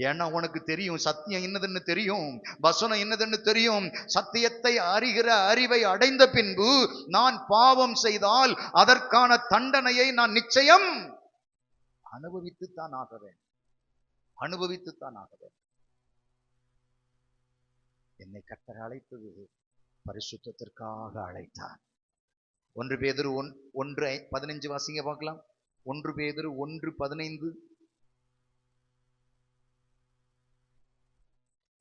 ஏன்னா உனக்கு தெரியும் சத்தியம் என்னதுன்னு தெரியும், வசனம் என்னதுன்னு தெரியும். சத்தியத்தை அறிகிற அறிவை அடைந்த பின்பு நான் பாவம் செய்தால் அதற்கான தண்டனையை நான் நிச்சயம் அனுபவித்துத்தான் ஆகவேன், அனுபவித்துத்தான் ஆகவேன். என்னை கர்த்தர் அழைத்தது பரிசுத்தத்திற்காக அழைத்தார். 1 பேதுரு 1:15 வாசிங்க பார்க்கலாம். 1 பேதுரு 1:15.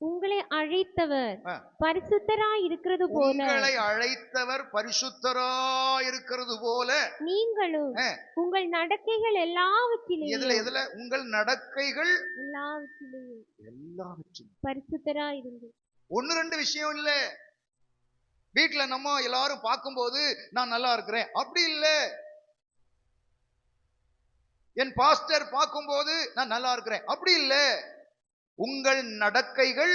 உங்களை அழைத்தவர் பரிசுத்தராய் இருக்கிறது போல, உங்களை அழைத்தவர் பரிசுத்தராய் இருக்கிறது போல நீங்களும் உங்கள் நடக்கைகள் எல்லாவற்றிலும் எதுல உங்கள் நடக்கைகள் எல்லாவற்றிலும் பரிசுத்தராய் இருந்து. 1-2 விஷயம் இல்ல. வீட்டுல நம்ம எல்லாரும் பார்க்கும்போது நான் நல்லா இருக்கிறேன் அப்படி இல்ல. என் பாஸ்டர் பார்க்கும்போது நான் நல்லா இருக்கிறேன் அப்படி இல்ல. உங்கள் நடக்கைகள்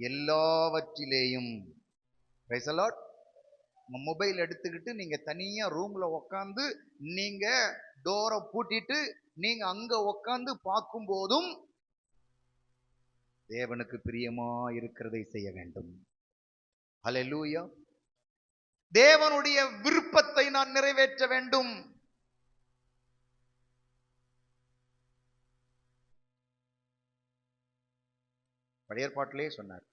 எல்லாவற்றிலேயும், உங்க மொபைல் எடுத்துக்கிட்டு நீங்க தனியா ரூம்ல உக்காந்து நீங்க டோரை பூட்டிட்டு நீங்க அங்க உக்காந்து பார்க்கும் போதும் தேவனுக்கு பிரியமா இருக்கிறதை செய்ய வேண்டும். ஹல்லேலூயா. தேவனுடைய விருப்பத்தை நான் நிறைவேற்ற வேண்டும். பழைய ஏற்பாட்டிலே சொன்னார்.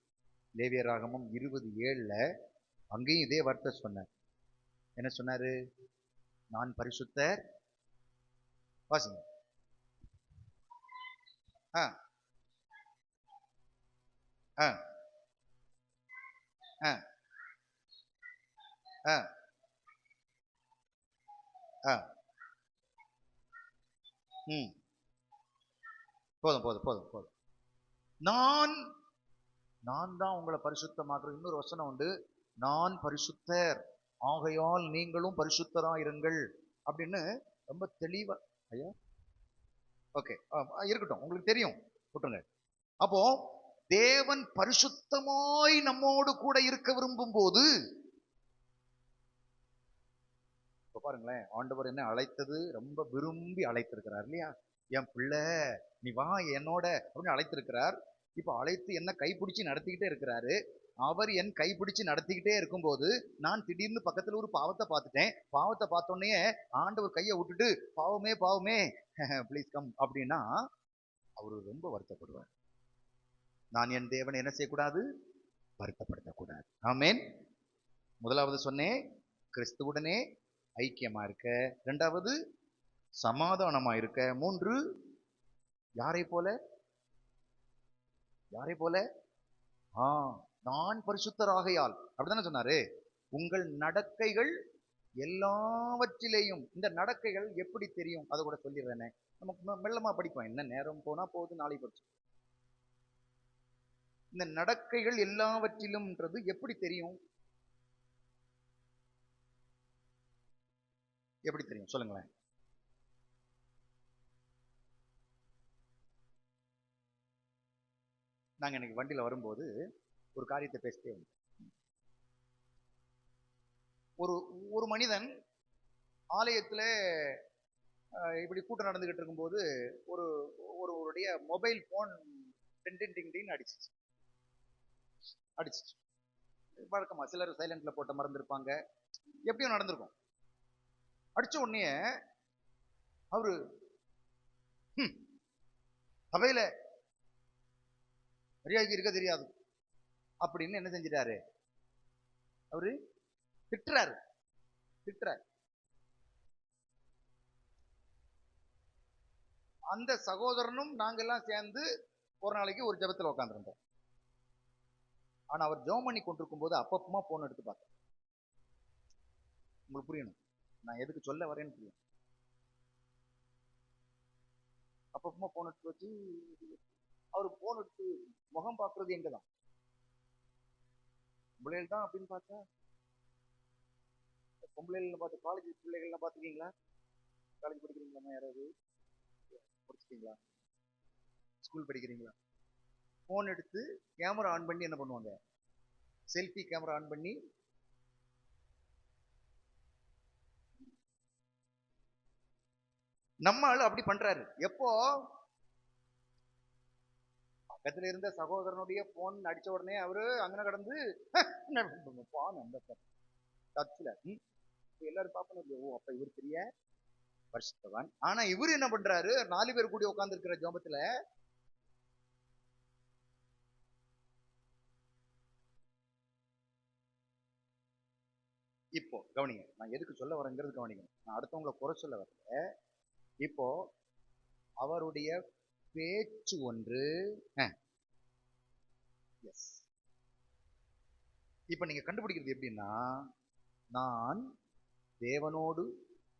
லேவியராகமம் 20:7 அங்கேயும் இதே வார்த்தை சொன்னார். என்ன சொன்னாரு? நான் பரிசுத்தர். வாசிங்க. போதும் போதும் போதும் போதும். நான் தான் உங்களை பரிசுத்தமாக்குறது. இன்னொரு வசனம் உண்டு, நான் பரிசுத்தர் ஆகையால் நீங்களும் பரிசுத்தரா இருங்கள் அப்படின்னு ரொம்ப தெளிவா. ஐயா ஓகே இருக்கட்டும், உங்களுக்கு தெரியும், விட்டுருங்க. அப்போ தேவன் பரிசுத்தமாய் நம்மோடு கூட இருக்க விரும்பும் போது, இப்ப பாருங்களேன், ஆண்டவர் என்ன அழைத்தது ரொம்ப விரும்பி அழைத்திருக்கிறார் இல்லையா? என் பிள்ளை நீ வா என்னோட அப்படின்னு அழைத்திருக்கிறார். இப்ப அழைத்து என்ன கைப்பிடிச்சு நடத்திக்கிட்டே இருக்கிறாரு. அவர் என் கைப்பிடிச்சு நடத்திக்கிட்டே இருக்கும்போது நான் திடீர்னு பக்கத்துல ஒரு பாவத்தை பார்த்துட்டேன். பாவத்தை பார்த்தோன்னே ஆண்டவர் கையை விட்டுட்டு பாவமே பாவமே ப்ளீஸ் கம் அப்படின்னா அவரு ரொம்ப வருத்தப்படுவார். நான் என் தேவனை என்ன செய்யக்கூடாது? வருத்தப்படுத்தக்கூடாது. ஆமென். முதலாவது சொன்னேன், கிறிஸ்துவுடனே ஐக்கியமா இருக்க. இரண்டாவது சமாதானமா இருக்க. மூன்று, யாரை போல? யாரை போல? நான் பரிசுத்தராகையால், அப்படித்தானே சொன்னாரு. உங்கள் நடக்கைகள் எல்லாவற்றிலேயும். இந்த நடக்கைகள் எப்படி தெரியும்? அதை கூட சொல்லிடுறேனே, நமக்கு மெல்லமா படிப்போம். என்ன நேரம் போனா போகுது, நாளை படிச்சு. இந்த நடக்கைகள் எல்லாவற்றிலும்ன்றது எப்படி தெரியும்? எப்படி தெரியும் சொல்லுங்களேன். நாங்க இன்னைக்கு வண்டியில வரும்போது ஒரு காரியத்தை பேசிட்டே வந்தோம். ஒரு மனிதன் ஆலயத்துல இப்படி கூட்டம் நடந்துகிட்டு இருக்கும்போது ஒருவருடைய மொபைல் போன் அடிச்சிச்சு. வழக்கமா சிலர் சைலண்ட்ல போட்ட மறந்துருப்பாங்க, எப்படியும் நடந்திருக்கும். அடிச்ச உடனே அவரு சபையில மரியாதைக்கு இருக்க தெரியாது அப்படின்னு என்ன செஞ்சிட்டாரு? அவரு திட்டுறாரு. அந்த சகோதரனும் நாங்க எல்லாம் சேர்ந்து ஒரு நாளைக்கு ஒரு ஜெபத்துல உட்காந்துருந்தோம். ஆனா அவர் ஜெபம் பண்ணி கொண்டிருக்கும் போது அப்பப்பமா போன் எடுத்து பார்த்தேன். உங்களுக்கு புரியணும் நான் எதுக்கு சொல்ல வரேன்னு புரியும். அப்பப்பமா போன் எடுத்து வச்சு அவரு போன் எடுத்து முகம் பார்க்கறது எங்கதான் பிள்ளைகள் தான் அப்படின்னு பார்த்தா, பொம்பளைகள் பார்த்து காலேஜ் பிள்ளைகள்லாம் பார்த்துருக்கீங்களா? காலேஜ் படிக்கிறீங்களா? யாராவது படிச்சிட்டீங்களா? ஸ்கூல் படிக்கிறீங்களா? போன் எடுத்து கேமரா ஆன் பண்ணி என்ன பண்ணுவாங்க? செல்ஃபி கேமரா ஆன் பண்ணி நம்ம ஆளு அப்படி பண்றாரு. எப்போ பக்கத்துல இருந்த சகோதரனுடைய போன் அடிச்ச உடனே அவரு அங்கன கடந்து எல்லாரும் பாப்பணும். ஓ அப்ப இவர் பெரிய பரிசுத்தவான். ஆனா இவரு என்ன பண்றாரு? 4 பேர் கூடி உட்கார்ந்து இருக்கிற ஜெபத்துல இப்போ கவனிங்க, நான் எதுக்கு சொல்ல வரேங்கிறது கவனிங்க. நான் அடுத்தவங்களை குறை சொல்ல வரல. இப்போ அவருடைய பேச்சு ஒன்று. இப்ப நீங்க கண்டுபிடிக்கிறது எப்படின்னா, நான் தேவனோடு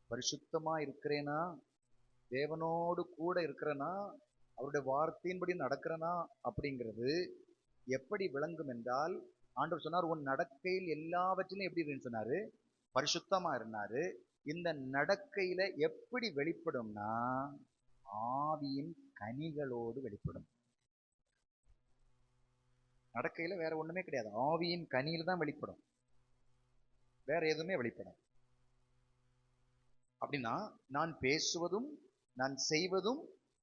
பரிசுத்தமா இருக்கிறேனா, தேவனோடு கூட இருக்கிறேனா, அவருடைய வார்த்தையின்படி நடக்கிறேனா அப்படிங்கிறது எப்படி விளங்கும் என்றால், ஆண்டவர் சொன்னார் உன் நடக்கையில் எல்லாவற்றிலும் எப்படி இருக்குன்னு சொன்னாரு? பரிசுத்தமா இருந்தாரு. இந்த நடக்கையில எப்படி வெளிப்படும்னா ஆவியின் கனிகளோடு வெளிப்படும். நடக்கையில வேற ஒண்ணுமே கிடையாது, ஆவியின் கனியில தான் வெளிப்படும். வேற எதுவுமே வெளிப்படாது. அப்படின்னா நான் பேசுவதும் நான் செய்வதும்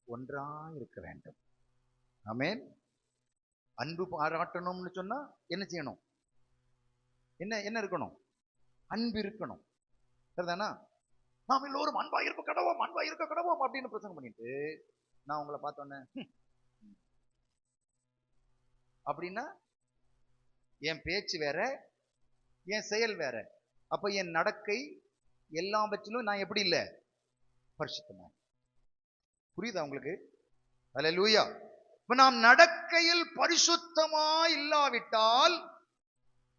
ஒன்றா இருக்க வேண்டும். ஆமென். அன்பு பாராட்டணும்னு சொன்னா என்ன செய்யணும்? என்ன என்ன இருக்கணும்? அன்பு இருக்கணும். சரிதானா? நாம் எல்லோரும் அன்பா இருக்க கடவோம், அன்பா இருக்க கடவோம் அப்படின்னு பிரசங்கம் பண்ணிட்டு நான் உங்களை பார்த்தோன்னே அப்படின்னா என் பேச்சு வேற, என் செயல் வேற. அப்ப என் நடக்கை எல்லாவற்றிலும் நான் எப்படி இல்லை? பரிசுத்தமா. புரியுதா உங்களுக்கு? அல்லேலூயா. இப்ப நாம் நடக்கையில் பரிசுத்தமா இல்லாவிட்டால்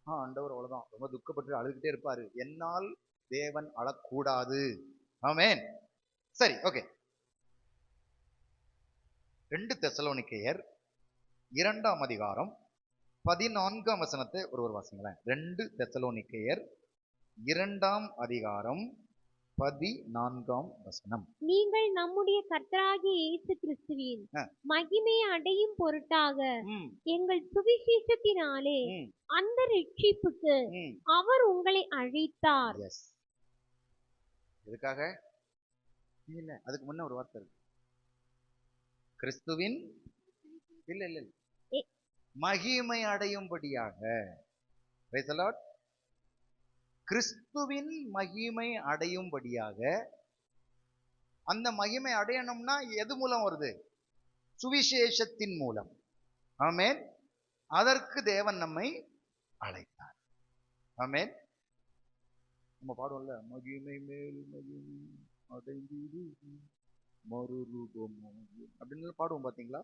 ஆண்டவர் அவ்வளவுதான் ரொம்ப துக்கப்பட்டு அழுதுகிட்டே இருப்பாரு. என்னால் தேவன் அழக்கூடாது. ஆமென். சரி, ஓகே. 2 தெசலோனிக்கேயர் 2ஆம் அதிகாரம் 14ஆம் வசனத்தை ஒருவர் வாசிங்களேன். 2 தெசலோனிக்கேயர் 2ஆம் அதிகாரம் 14ஆம் வசனம். நீங்கள் நம்முடைய கர்த்தராகிய இயேசு கிறிஸ்துவின் மகிமையை அடையும் பொருட்டாக எங்கள் சுவிசேஷத்தினாலே அந்த ரட்சிப்புக்கு அவர் உங்களை அழைத்தார். எதுக்காக? இல்ல, அதுக்கு முன்ன ஒரு வார்த்தை இருக்கு. கிறிஸ்துவின் இல்ல இல்ல மகிமை அடையும்படியாக. Praise the Lord. கிறிஸ்துவின் மகிமை அடையும்படியாக. அந்த மகிமை அடையணும்னா எது மூலம் வருது? சுவிசேஷத்தின் மூலம். ஆமென். அதற்கு தேவன் நம்மை அழைத்தார். ஆமென். நம்ம பாடுவோம்ல, மகிமை மேல் மகிமை அடைந்து மறுரூபம் அப்படின்னு பாடுவோம் பாத்தீங்களா?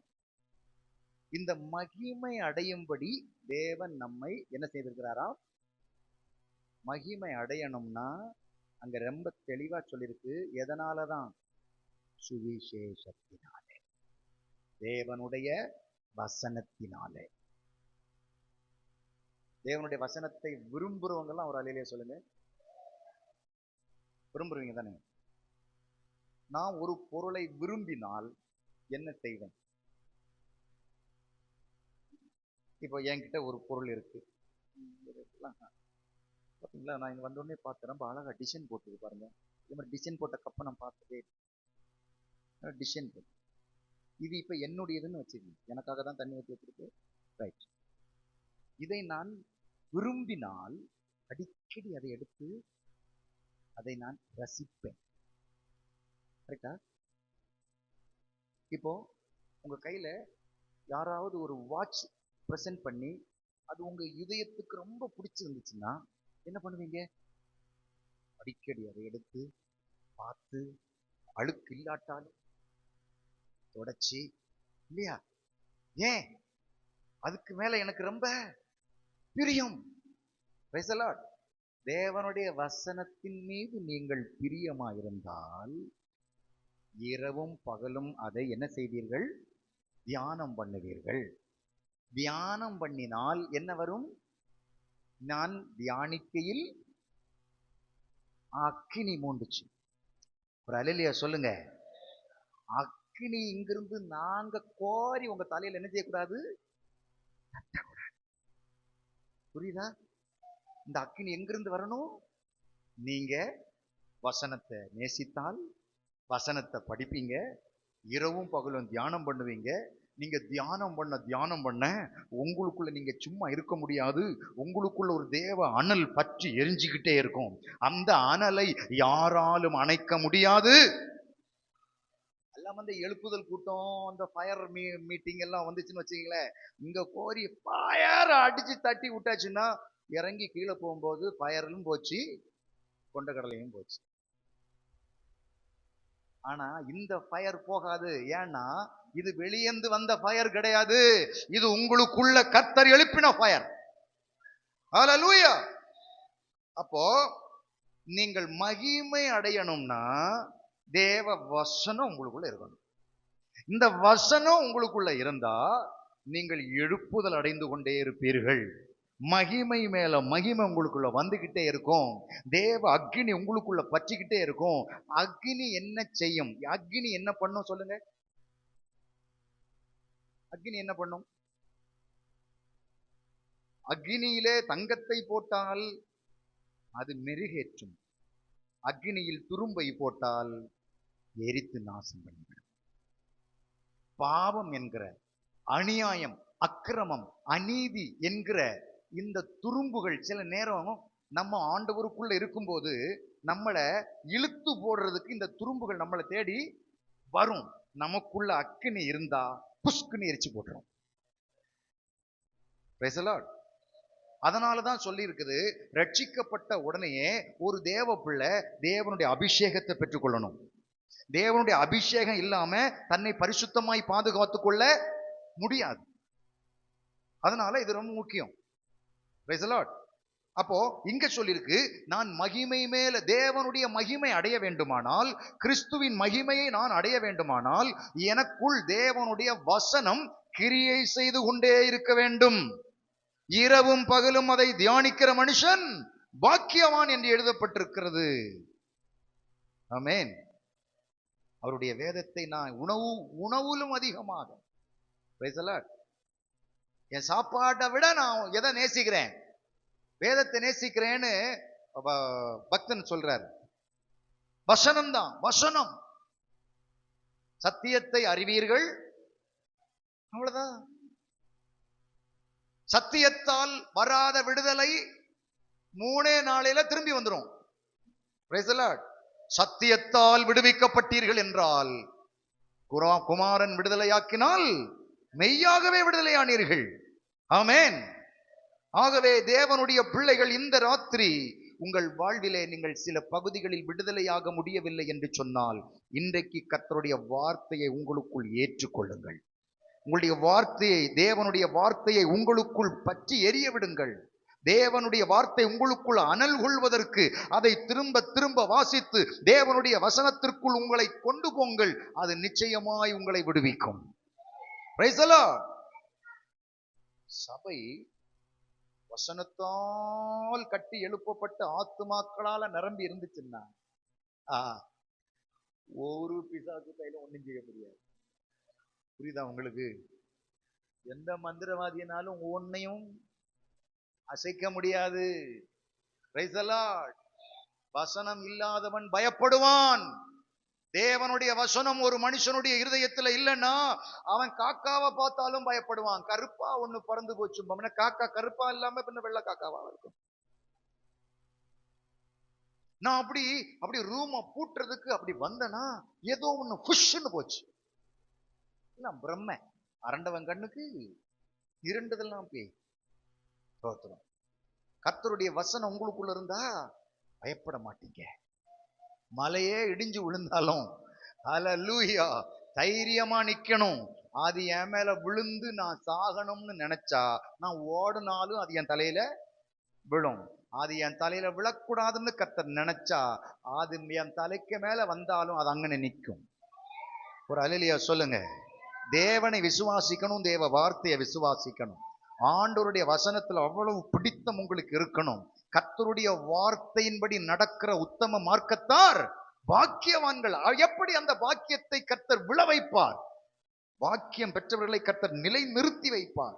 இந்த மகிமை அடையும்படி தேவன் நம்மை என்ன செய்திருக்கிறாரா? மகிமை அடையணும்னா அங்க ரொம்ப தெளிவா சொல்லிருக்கு. எதனாலதான்? சுவிசேஷத்தினாலே, தேவனுடைய வசனத்தினாலே. தேவனுடைய வசனத்தை விரும்புறவங்க எல்லாம் ஒரு அலையிலே சொல்லுங்க. விரும்புறீங்க தானே? நான் ஒரு பொருளை விரும்பினால் என்ன செய்வேன்? இப்போ என்கிட்ட ஒரு பொருள் இருக்கு பாத்தீங்களா? நான் இங்க வந்தோடனே பார்த்தேன், ரொம்ப அழகா டிசைன் போட்டுது பாருங்க. இது மாதிரி டிசைன் போட்ட கப்பை நான் பார்த்ததே டிசைன் போட்டு. இது இப்ப என்னுடையதுன்னு வச்சுக்கோங்க. எனக்காக தான் தண்ணி ஊற்றி வச்சிருக்கு. ரைட். இதை நான் விரும்பினால் அடிக்கடி அதை எடுத்து அதை நான் ரசிப்பேன். கரெக்டா? இப்போ உங்க கையில யாராவது ஒரு வாட்ச் பிரசன்ட் பண்ணி அது உங்க இதயத்துக்கு ரொம்ப பிடிச்சிருந்துச்சுன்னா என்ன பண்ணுவீங்க? அடிக்கடி அதை எடுத்து பார்த்து அழுக்கு இல்லாட்டாலும் தொடச்சி, இல்லையா? ஏன்? அதுக்கு மேல எனக்கு ரொம்ப பிரியம். Praise the Lord. தேவனுடைய வசனத்தின் மீது நீங்கள் பிரியமாயிருந்தால் இரவும் பகலும் அதை என்ன செய்வீர்கள்? தியானம் பண்ணுவீர்கள். தியானம் பண்ணினால் என்ன வரும்? நான் தியானிக்கையில் அக்கினி மூண்டுச்சு. ஒரு அல்லேலூயா சொல்லுங்க. அக்கினி இங்கிருந்து நாங்க கோரி உங்க தலையில என்ன செய்யக்கூடாது? புரியுதா? இந்த அக்கினி எங்கிருந்து வரணும்? நீங்க வசனத்தை நேசித்தால், வசனத்தை படிப்பீங்க, இரவும் பகலும் தியானம் பண்ணுவீங்க. நீங்க தியானம் பண்ண உங்களுக்குள்ள நீங்க சும்மா இருக்க முடியாது. உங்களுக்குள்ள ஒரு தேவ அனல் பற்றி எரிஞ்சுக்கிட்டே இருக்கும். அந்த அனலை யாராலும் அணைக்க முடியாது. எல்லாம் வந்து எழுப்புதல் கூட்டம், அந்த ஃபயர் மீட்டிங் எல்லாம் வந்துச்சுன்னு வச்சுக்கீங்களேன், இங்க கோரி ஃபயர் அடிச்சு தட்டி விட்டாச்சுன்னா இறங்கி கீழே போகும்போது ஃபயரும் போச்சு, கொண்டக்கடலையும் போச்சு. ஆனா இந்த ஃபயர் போகாது. ஏன்னா இது வெளியேந்து வந்த ஃபயர் கிடையாது. இது உங்களுக்குள்ள கர்த்தர் எழுப்பின ஃபயர். ஹல்லேலூயா. அப்போ நீங்கள் மகிமை அடையணும்னா தேவ வசனம் உங்களுக்குள்ள இருக்கணும். இந்த வசனம் உங்களுக்குள்ள இருந்தா நீங்கள் எழுப்புதல் அடைந்து கொண்டே இருப்பீர்கள். மகிமை மேல மகிமை உங்களுக்குள்ள வந்துகிட்டே இருக்கும். தேவ அக்னி உங்களுக்குள்ள பற்றிக்கிட்டே இருக்கும். அக்னி என்ன செய்யும்? அக்னி என்ன பண்ணும் சொல்லுங்க? அக்னி என்ன பண்ணும்? அக்னியிலே தங்கத்தை போட்டால் அது மெருகேற்றும். அக்னியில் துரும்பை போட்டால் எரித்து நாசம் பண்ணிவிடும். பாவம் என்கிற அநியாயம், அக்கிரமம், அநீதி என்கிற இந்த துரும்புகள் சில நேரம் நம்ம ஆண்டவருக்குள்ள இருக்கும்போது நம்மளை இழுத்து போடுறதுக்கு இந்த துரும்புகள் நம்மளை தேடி வரும். நமக்குள்ள அக்கினி இருந்தா புஷ்குன்னு எரிச்சு போட்டுரும். Praise the Lord. அதனாலதான் சொல்லி இருக்குது, ரட்சிக்கப்பட்ட உடனேயே ஒரு தேவ பிள்ளை தேவனுடைய அபிஷேகத்தை பெற்றுக்கொள்ளணும். தேவனுடைய அபிஷேகம் இல்லாம தன்னை பரிசுத்தமாய் பாதுகாத்துக் கொள்ள முடியாது. அதனால இது ரொம்ப முக்கியம். Praise the Lord. அப்போ இங்க சொல்லிருக்கு, நான் மகிமை மேல தேவனுடைய மகிமை அடைய வேண்டுமானால், கிறிஸ்துவின் மகிமையை நான் அடைய வேண்டுமானால், எனக்குள் தேவனுடைய வசனம் கிரியை செய்து கொண்டே இருக்க வேண்டும். இரவும் பகலும் அதை தியானிக்கிற மனுஷன் பாக்கியவான் என்று எழுதப்பட்டிருக்கிறது. ஆமென். அவருடைய வேதத்தை நான் உணவுலும் அதிகமாக, Praise the Lord. என் சாப்பாட்டை விட நான் எதை நேசிக்கிறேன்? வேதத்தை நேசிக்கிறேன்னு பக்தன் சொல்றார். வசனம் தான், வசனம். சத்தியத்தை அறிவீர்கள், அவ்வளவுதான். சத்தியத்தால் வராத விடுதலை 3 நாளையில திரும்பி வந்துரும். Praise the Lord. சத்தியத்தால் விடுவிக்கப்பட்டீர்கள் என்றால், குமாரன் விடுதலையாக்கினால் மெய்யாகவே விடுதலையானீர்கள். ஆமென். ஆகவே தேவனுடைய பிள்ளைகள், இந்த ராத்திரி உங்கள் வாழ்விலே நீங்கள் சில பகுதிகளில் விடுதலையாக முடியவில்லை என்று சொன்னால், இன்றைக்கு கர்த்தருடைய வார்த்தையை உங்களுக்குள் ஏற்றுக்கொள்ளுங்கள். உங்களுடைய வார்த்தையை, தேவனுடைய வார்த்தையை உங்களுக்குள் பற்றி எரிய விடுங்கள். தேவனுடைய வார்த்தை உங்களுக்குள் அனல் கொள்வதற்கு அதை திரும்ப திரும்ப வாசித்து தேவனுடைய வசனத்திற்குள் உங்களை கொண்டு போங்கள். அது நிச்சயமாய் உங்களை விடுவிக்கும். Praise the Lord. சபை வசனத்தால் கட்டி எழுப்பப்பட்ட ஆத்துமாக்களால நிரம்பி இருந்துச்சுன்னா ஒரு பிசாசு கையில ஒண்ணும் செய்ய முடியாது. புரியுதா உங்களுக்கு? எந்த மந்திரவாதியினாலும் ஒன்னையும் அசைக்க முடியாது. Praise the Lord. வசனம் இல்லாதவன் பயப்படுவான். தேவனுடைய வசனம் ஒரு மனுஷனுடைய இருதயத்துல இல்லைன்னா அவன் காக்காவை பார்த்தாலும் பயப்படுவான். கருப்பா ஒண்ணு பறந்து போச்சு, காக்கா கருப்பா இல்லாம பின்ன வெள்ளை காக்காவா இருக்கும். நான் அப்படி ரூமை பூட்டுறதுக்கு அப்படி வந்தனா ஏதோ ஒண்ணு புஷ்ன்னு போச்சு. பிரம்ம அரண்டவன் கண்ணுக்கு இரண்டதெல்லாம் பேய். கர்த்தருடைய வசனம் உங்களுக்குள்ள இருந்தா பயப்பட மாட்டீங்க. மலையே இடிஞ்சு விழுந்தாலும் ஹல்லேலூயா தைரியமா நிக்கணும். அது என் மேல விழுந்து நான் சாகணும்னு நினைச்சா நான் ஓடுனாலும் அது என் தலையில விழும். அது என் தலையில விழக்கூடாதுன்னு கர்த்தர் நினைச்சா அது என் தலைக்கு மேல வந்தாலும் அது அங்கன நிற்கும். ஒரு அல்லேலூயா சொல்லுங்க. தேவனை விசுவாசிக்கணும், தேவ வார்த்தையை விசுவாசிக்கணும். ஆண்டவருடைய வசனத்துல அவ்வளவு பிடித்தம் உங்களுக்கு இருக்கணும். கர்த்தருடைய வார்த்தையின்படி நடக்கிற உத்தம மார்க்கத்தார் பாக்கியவான்கள். எப்படி அந்த பாக்கியத்தை கர்த்தர் விழ வைப்பார்? பாக்கியம் பெற்றவர்களை கர்த்தர் நிலை நிறுத்தி வைப்பார்.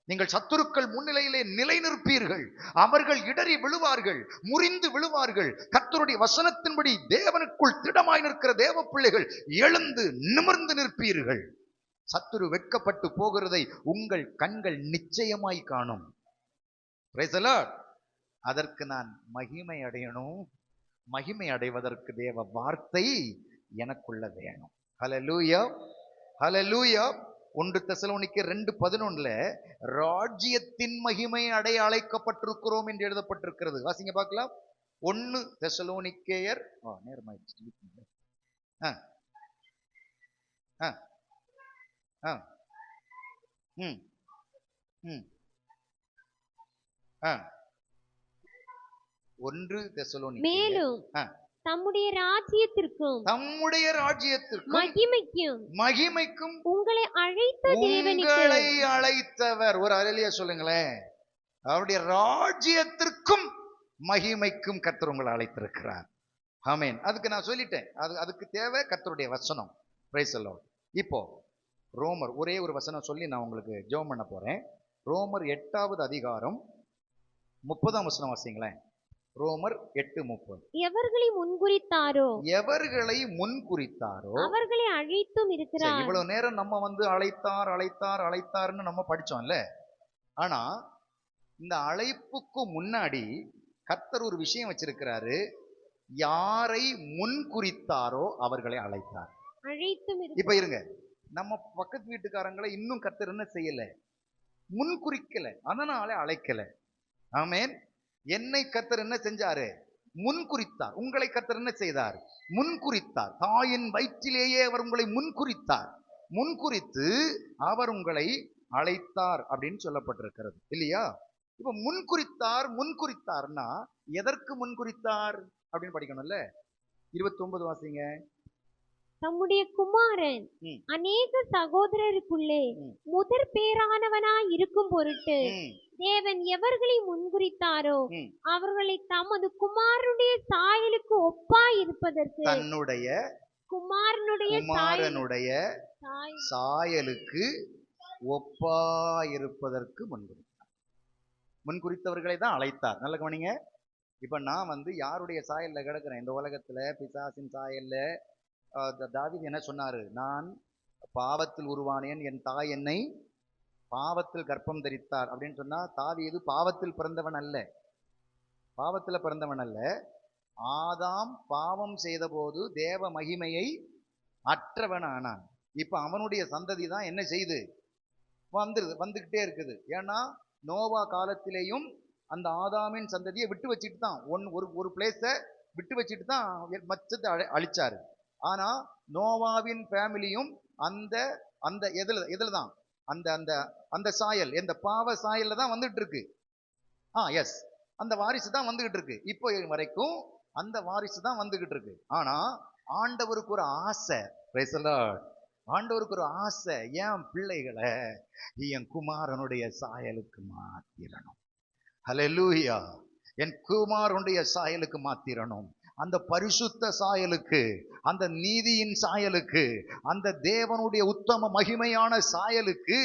நீங்கள் சத்துருக்கள் முன்னிலையிலே நிலை நிற்பீர்கள். அவர்கள் இடறி விழுவார்கள், முறிந்து விழுவார்கள். கர்த்தருடைய வசனத்தின்படி தேவனுக்குள் திடமாய் நிற்கிற தேவ பிள்ளைகள் எழுந்து நிமிர்ந்து நிற்பீர்கள். சத்துரு வெட்கப்பட்டு போகிறதை உங்கள் கண்கள் நிச்சயமாய் காணும். Praise the Lord. அதற்கு நான் மகிமை அடையணும். மகிமை அடைவதற்கு தேவ வார்த்தை எனக்குள்ள வேணும். ஹல்லேலூயா, ஹல்லேலூயா. 1 தெசலோனிக்கேயர் 2:11 ராஜ்யத்தின் மகிமை அடைய அழைக்கப்பட்டிருக்கிறோம் என்று எழுதப்பட்டிருக்கிறது. வாசிங்க பார்க்கலாம். 1 தெசலோனிக்கேயர் நேரமாயிடுச்சு. மேலும் தம்முடைய ராஜ்யத்திற்கும் மகிமைக்கும் உங்களை அழைத்த உங்களை அழைத்தவர். ஒரு அல்லேலூயா சொல்லுங்களேன். அவருடைய ராஜ்யத்திற்கும் மகிமைக்கும் கர்த்தர் உங்களை அழைத்திருக்கிறார். ஆமென். அதுக்கு நான் சொல்லிட்டேன். அதுக்கு தேவை கர்த்தருடைய வசனம். Price the Lord. இப்போ ரோமர் ஒரே ஒரு வசனம் சொல்லி நான் உங்களுக்கு ஜெபம் பண்ண போறேன். ரோமர் 8வது அதிகாரம் 30ஆம் வசனம் வாசிங்களேன். ரோமர் 8:30. எவர்களை முன்குறித்தாரோ அவர்களை அழைத்தும் இருக்கிறார். இவ்வளவு நேரம் நம்ம அழைத்தார்னு நம்ம படிச்சோம்ல. ஆனா இந்த அழைப்புக்கு முன்னாடி கர்த்தர் ஒரு விஷயம் வச்சிருக்கிறாரு. யாரை முன்குறித்தாரோ அவர்களை அழைத்தார். இப்ப இருங்க, நம்ம பக்கத்து வீட்டுக்காரங்களை இன்னும் கர்த்தர் என்ன செய்யல? முன்குறிக்கல, அதனால அழைக்கல. ஆமென். என்னை கர்த்தர் என்ன செஞ்சாரு? முன்குறித்தார். உங்களை கர்த்தர் என்ன செய்தார்? முன்குறித்தார். தாயின் வயிற்றிலேயே அவர் உங்களை முன்குறித்தார். முன்குறித்து அவர் உங்களை அழைத்தார் அப்படின்னு சொல்லப்பட்டிருக்கிறது இல்லையா? இப்ப முன்குறித்தார்னா எதற்கு முன்குறித்தார் அப்படின்னு படிக்கணும்ல. 29 வாசிங்க. தம்முடைய குமாரன் அநேக சகோதரருக்குள்ளே முதற் பேரானவனாய் இருக்கும் பொருட்டு தேவன் எவர்களை முன்குறித்தாரோ அவர்களை தமது குமாரனுடைய சாயலுக்கு ஒப்பாய் இருப்பதற்கு, தன்னுடைய குமாரனுடைய சாயலுக்கு ஒப்பாயிருப்பதற்கு முன்குறித்தவர்களை தான் அழைத்தார். நல்ல கவனிங்க. இப்ப நான் யாருடைய சாயல்ல கிடக்கிறேன்? இந்த உலகத்துல பிசாசின் சாயல்ல. தாவீது என்ன சொன்னாரு? நான் பாவத்தில் உருவானேன், என் தாய் என்னை பாவத்தில் கர்ப்பம் தரித்தார் அப்படின்னு சொன்னா, தாவீது பாவத்தில் பிறந்தவன் அல்ல. ஆதாம் பாவம் செய்த போது தேவ மகிமையை அற்றவன் ஆனான். இப்ப அவனுடைய சந்ததி தான் என்ன செய்து வந்துகிட்டே இருக்குது. ஏன்னா நோவா காலத்திலேயும் அந்த ஆதாமின் சந்ததியை விட்டு வச்சுட்டு தான் ஒரு பிளேஸ விட்டு வச்சுட்டு தான் மச்சத்தை அழிச்சாரு. ஆனா நோவாவின் ஃபேமிலியும் அந்த அந்த எதுல தான் அந்த சாயல், இந்த பாவ சாயல்ல தான் வந்துட்டு இருக்கு. எஸ், அந்த வாரிசு தான் வந்துகிட்டு இருக்கு. இப்போ வரைக்கும் அந்த வாரிசு தான் வந்துகிட்டு இருக்கு. ஆனா ஆண்டவருக்கு ஒரு ஆசை, ஆண்டவருக்கு ஒரு ஆசை, என் பிள்ளைகளை என் குமாரனுடைய சாயலுக்கு மாத்திரணும். ஹல்லேலூயா. என் குமாரனுடைய சாயலுக்கு மாத்திரணும். அந்த பரிசுத்த சாயலுக்கு, அந்த நீதியின் சாயலுக்கு, அந்த தேவனுடைய உத்தம மகிமையான சாயலுக்கு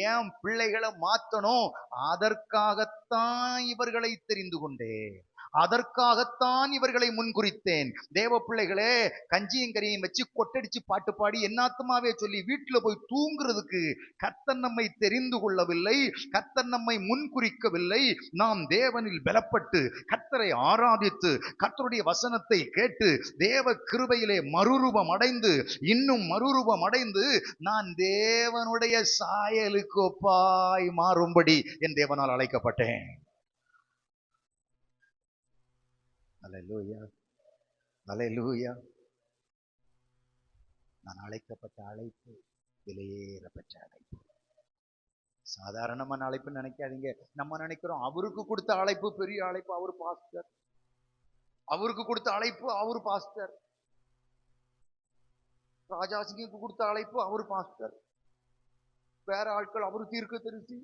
என் பிள்ளைகளை மாத்தணும். அதற்காகத்தான் இவர்களை தெரிந்து கொண்டேன், அதற்காகத்தான் இவர்களை முன்குறித்தேன். தேவ பிள்ளைகளே, கஞ்சியும் கரியும் வச்சு கொட்டடிச்சு பாட்டு பாடி என்னாத்துமாவே சொல்லி வீட்டுல போய் தூங்குறதுக்கு கர்த்தர் நம்மை தெரிந்து கொள்ளவில்லை, கர்த்தர் நம்மை முன்குறிக்கவில்லை. நாம் தேவனில் பலப்பட்டு கர்த்தரை ஆராதித்து கர்த்தருடைய வசனத்தை கேட்டு தேவ கிருபையிலே மறுரூபம் அடைந்து, இன்னும் மறுரூபம் அடைந்து நான் தேவனுடைய சாயலுக்கு ஒப்பாய் மாறும்படி என் தேவனால் அழைக்கப்பட்டேன். அல்லேலூயா, அல்லேலூயா. நான் அழைக்கப்பட்ட அழைப்பு விலையேறப்பட்ட அழைப்பு. சாதாரணமான அழைப்புன்னு நினைக்காதீங்க. நம்ம நினைக்கிறோம் அவருக்கு கொடுத்த அழைப்பு பெரிய அழைப்பு, அவர் பாஸ்டர். அவருக்கு கொடுத்த அழைப்பு அவர் பாஸ்டர். ராஜாசிங்க்கு கொடுத்த அழைப்பு அவர் பாஸ்டர். வேற ஆட்கள் அவரு தீர்க்கதரிசி,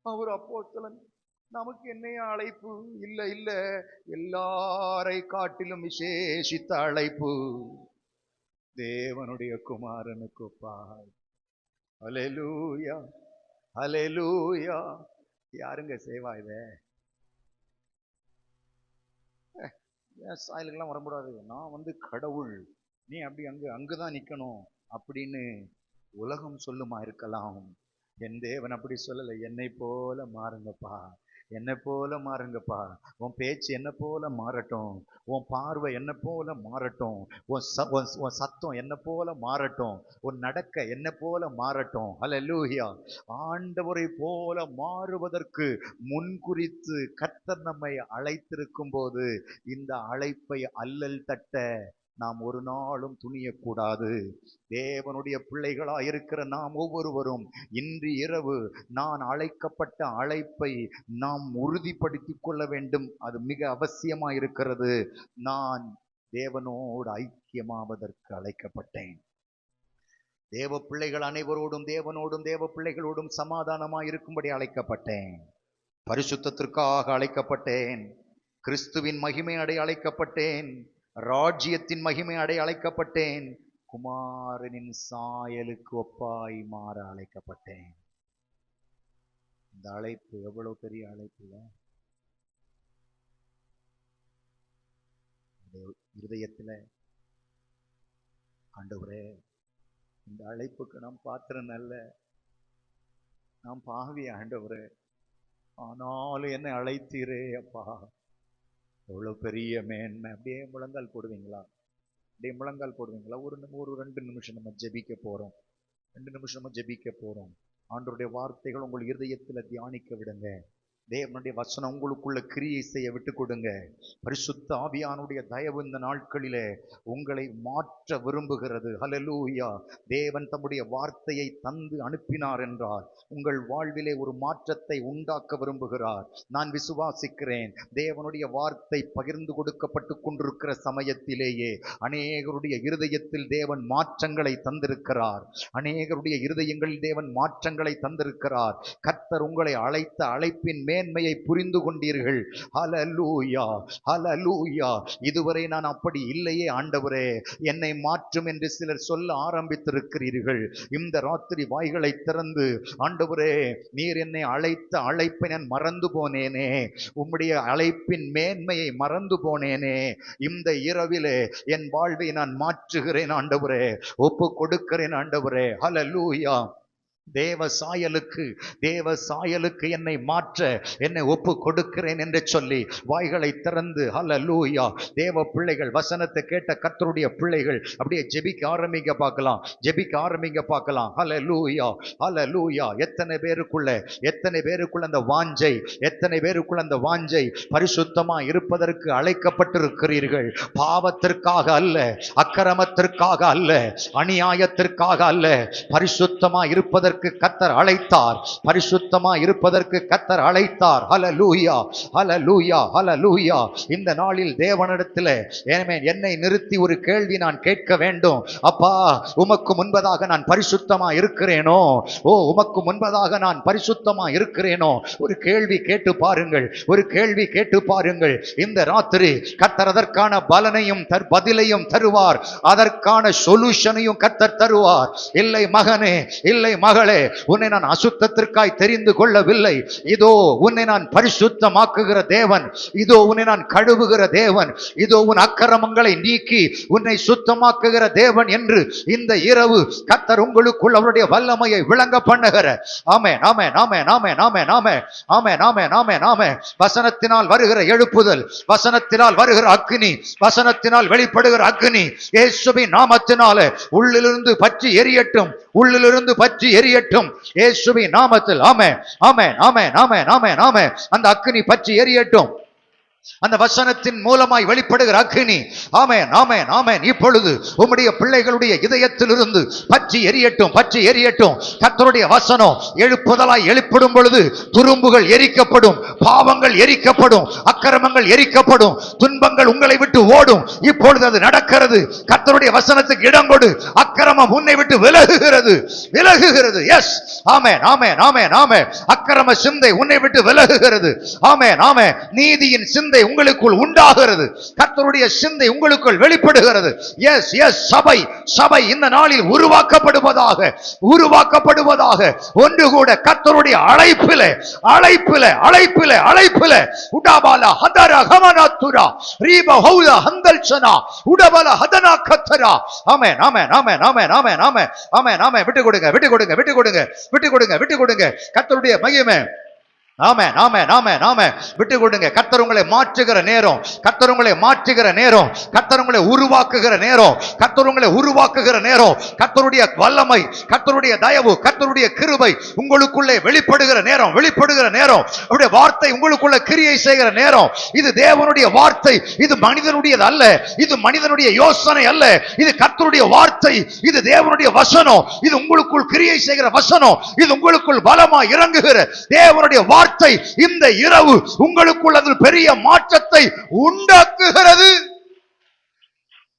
அவர் அப்போஸ்தலன். நமக்கு என்னைய அழைப்பு? இல்ல இல்ல, எல்லாரை காட்டிலும் விசேஷித்த அழைப்பு தேவனுடைய குமாரனுக்கு ஒப்பாய். அல்லேலூயா, அல்லேலூயா. யாருங்க செய்வா இத? சாயலுக்கெல்லாம் வரக்கூடாது, நான் கடவுள், நீ அப்படி அங்குதான் நிக்கணும் அப்படின்னு உலகம் சொல்லுமா இருக்கலாம். என் தேவன் அப்படி சொல்லலை. என்னை போல மாறுங்கப்பா, என்னை போல மாறுங்கப்பா. உன் பேச்சு என்ன போல மாறட்டும், உன் பார்வை என்ன போல மாறட்டும், உன் சத்தம் என்ன போல மாறட்டும், உன் நடக்க என்ன போல மாறட்டும். அல்லேலூயா. ஆண்டவரை போல மாறுவதற்கு முன்குறித்து கர்த்தர் நம்மை அழைத்திருக்கும் போது இந்த அழைப்பை அல்லல் தட்ட நாம் ஒரு நாளும் துணியக்கூடாது. தேவனுடைய பிள்ளைகளாய் இருக்கிற நாம் ஒவ்வொருவரும் இன்று இரவு நான் அழைக்கப்பட்ட அழைப்பை நாம் உறுதிப்படுத்திக் கொள்ள வேண்டும். அது மிக அவசியமாய் இருக்கிறது. நான் தேவனோடு ஐக்கியமாவதற்கு அழைக்கப்பட்டேன். தேவ பிள்ளைகள் அனைவரோடும் தேவனோடும் தேவ பிள்ளைகளோடும் சமாதானமாய் இருக்கும்படி அழைக்கப்பட்டேன். பரிசுத்தத்திற்காக அழைக்கப்பட்டேன். கிறிஸ்துவின் மகிமை அடைய அழைக்கப்பட்டேன். ராஜ்யத்தின் மகிமை அடைய அழைக்கப்பட்டேன். குமாரனின் சாயலுக்கு ஒப்பாய் மாற அழைக்கப்பட்டேன். இந்த அழைப்பு எவ்வளவு பெரிய அழைப்பு! இருதயத்துல ஆண்டவரே, இந்த அழைப்புக்கு நாம் பாத்திரம் அல்ல, நாம் பாவி ஆண்டவரே, ஆனாலும் என்னை அழைத்தீரே அப்பா, எவ்வளவு பெரிய மேன்மை. அப்படியே முழங்கால் போடுவீங்களா? அப்படியே முழங்கால் போடுவீங்களா? ஒரு 2 நிமிஷம் நம்ம ஜெபிக்க போறோம். 2 நிமிஷம் நம்ம ஜெபிக்க போறோம். ஆண்டவருடைய வார்த்தைகள் உங்கள் இருதயத்துல தியானிக்க விடுங்க. தேவனுடைய வசனம் உங்களுக்குள்ள கிரியை செய்ய விட்டு கொடுங்க. பரிசுத்த ஆவியானுடைய தயவு இந்த நாட்களிலே உங்களை மாற்ற விரும்புகிறது. ஹல்லேலூயா. தேவன் தம்முடைய வார்த்தையை தந்து அனுப்பினார் என்றால் உங்கள் வாழ்விலே ஒரு மாற்றத்தை உண்டாக்க விரும்புகிறார். நான் விசுவாசிக்கிறேன். தேவனுடைய வார்த்தை பகிர்ந்து கொடுக்கப்பட்டு கொண்டிருக்கிற சமயத்திலேயே அநேகருடைய இருதயத்தில் தேவன் மாற்றங்களை தந்திருக்கிறார். அநேகருடைய இருதயங்களில் தேவன் மாற்றங்களை தந்திருக்கிறார். கர்த்தர் உங்களை அழைத்த அழைப்பின் மேன்மையை புரிந்து கொண்டீர்கள். ஹல்லேலூயா, ஹல்லேலூயா. இதுவரை நான் அப்படி இல்லையே ஆண்டவரே, என்னை மாற்றும் என்று சிலர் சொல்ல ஆரம்பித்திருக்கிறீர்கள். இந்த ராத்திரி வாய்களை திறந்து, ஆண்டவரே, நீர் என்னை அழைத்த அழைப்பை நான் மறந்து போனேனே, உம்முடைய அழைப்பின் மேன்மையை மறந்து போனேனே, இந்த இரவிலே என் வாழ்வை நான் மாற்றுகிறேன் ஆண்டவரே, ஒப்பு கொடுக்கிறேன் ஆண்டவரே. ஹல்லேலூயா. தேவ சாயலுக்கு என்னை மாற்ற என்னை ஒப்பு கொடுக்கிறேன் என்று சொல்லி வாய்களை திறந்து, ஹல்லேலூயா, தேவ பிள்ளைகள், வசனத்தை கேட்ட கர்த்தருடைய பிள்ளைகள் அப்படியே ஜெபிக்க ஆரம்பிங்க பார்க்கலாம், ஜெபிக்க ஆரம்பிங்க பார்க்கலாம். ஹல்லேலூயா, ஹல்லேலூயா. எத்தனை பேருக்குள்ள அந்த வாஞ்சை, எத்தனை பேருக்குள்ள அந்த வாஞ்சை, பரிசுத்தமா இருப்பதற்கு அழைக்கப்பட்டிருக்கிறீர்கள். பாவத்திற்காக அல்ல, அக்கிரமத்திற்காக அல்ல, அநியாயத்திற்காக அல்ல, பரிசுத்தமா இருப்பதற்கு கர்த்தர் அழைத்தார். பரிசுத்தமா இருப்பதற்கு கர்த்தர் அழைத்தார். ஹல்லேலூயா, ஹல்லேலூயா, ஹல்லேலூயா. இந்த நாளில் தேவனிடத்தில் என்னை நிறுத்தி ஒரு கேள்வி நான் கேட்க வேண்டும். அப்பா, உமக்கு முன்பதாக நான் பரிசுத்தமா இருக்கிறேனோ? உமக்கு முன்பதாக நான் பரிசுத்தமா இருக்கிறேனோ? ஒரு கேள்வி கேட்டு பாருங்கள், ஒரு கேள்வி கேட்டு பாருங்கள். இந்த ராத்திரி கர்த்தர் அதற்கான பலனையும் பதிலையும் தருவார். அதற்கான சொல்யூஷனையும் கர்த்தர் தருவார். இல்லை மகனே, இல்லை மகளே, உன்னை நான் அசுத்தத்திற்காய் தெரிந்து கொள்ளவில்லை. இதோ உன்னை நான் பரிசுத்தமாக்குகிற தேவன், இதோ உன்னை நான் கழுவுகிற தேவன், இதோ உன் அக்கிரமங்களை நீக்கி உன்னை சுத்தமாக்குகிற தேவன் என்று இந்த இரவு கர்த்தர் உங்களுக்குள் அவருடைய வல்லமையை விளங்க பண்ணுகிற, ஆமென், ஆமென், ஆமென், ஆமென், ஆமென், ஆமென், ஆமென், ஆமென், ஆமென், ஆமென். வசனத்தினால் வருகிற எழுப்புதல், வசனத்தினால் வருகிற அக்கினி, வசனத்தினால் வெளிப்படுகிற அக்கினி இயேசுவின் நாமத்தினாலே உள்ளிலிருந்து பற்றி எரியட்டும், உள்ளிலிருந்து பற்றி எரியட்டும் இயேசுவின் நாமத்தில். ஆமென், ஆமென், ஆமென், ஆமென், ஆமென், ஆமென். அந்த அக்கினி பற்றி எரியட்டும். அந்த வசனத்தின் மூலமாய் வெளிப்படுகிற அக்கினி, ஆமென், ஆமென், ஆமென், இப்பொழுது உம்முடைய பிள்ளைகளுடைய இதயத்திலிருந்து பற்றி எரியட்டும், பற்றி எரியட்டும். கர்த்தருடைய வசனம் எழுப்புதலாய் எழுப்படும் பொழுது துரும்புகள் எரிக்கப்படும், பாவங்கள் எரிக்கப்படும், அக்கிரமங்கள் எரிக்கப்படும், துன்பங்கள் உங்களை விட்டு ஓடும். இப்பொழுது அது நடக்கிறது. கர்த்தருடைய வசனத்துக்கு இடம் கொடு. அக்கிரமம் உன்னை விட்டு விலகுகிறது, விலகுகிறது. எஸ், ஆமென், ஆமென், ஆமென், ஆமென். அக்கிரம சிந்தை உன்னை விட்டு விலகுகிறது. ஆமென், ஆமென். நீதியின் சிந்தை உங்களுக்குள் உண்டாகிறது. கர்த்தருடைய சிந்தை உங்களுக்குள் வெளிப்படுகிறது. Yes, yes. சபை இந்த நாளில் உருவாக்கப்படுவதாக, உருவாக்கப்படுவதாக. ஒன்று கூட கர்த்தருடைய அழைப்பிலே, அழைப்பிலே, அழைப்பிலே, அழைப்பிலே. உடபால ஹதர கமனத்துரா ரீப ஹௌத ஹந்தல்சனா உடபால ஹதனா கத்தரா. ஆமென், ஆமென், ஆமென், ஆமென், ஆமென், ஆமென், ஆமென், ஆமென். விட்டு கொடுங்க, விட்டு கொடுங்க, விட்டு கொடுங்க, விட்டு கொடுங்க, விட்டு கொடுங்க. கர்த்தருடைய மகிமை. ஆமென், ஆமென், ஆமென், ஆமென். விட்டு கொடுங்க. கர்த்தர் உங்களை மாற்றுகிற நேரம், கர்த்தர் உங்களை மாற்றுகிற நேரம், கர்த்தர் உங்களை உருவாக்குகிற நேரம், கர்த்தர் உங்களை உருவாக்குகிற நேரம். கர்த்தருடைய வல்லமை, கர்த்தருடைய தயவு, கர்த்தருடைய கிருபை உங்களுக்குள்ளே வெளிப்படுகிற நேரம், வெளிப்படுகிற நேரம். அவருடைய வார்த்தை உங்களுக்குள்ள கிரியை செய்கிற நேரம். இது தேவனுடைய வார்த்தை, இது மனிதனுடையது அல்ல, இது மனிதனுடைய யோசனை அல்ல, இது கர்த்தருடைய வார்த்தை, இது தேவனுடைய வசனம், இது உங்களுக்குள் கிரியை செய்கிற வசனம், இது உங்களுக்குள் பலமா இறங்குகிற தேவனுடைய வார்த்தை. இந்த இரவு உங்களுக்குள் அதில் பெரிய மாற்றத்தை உண்டாக்குகிறது.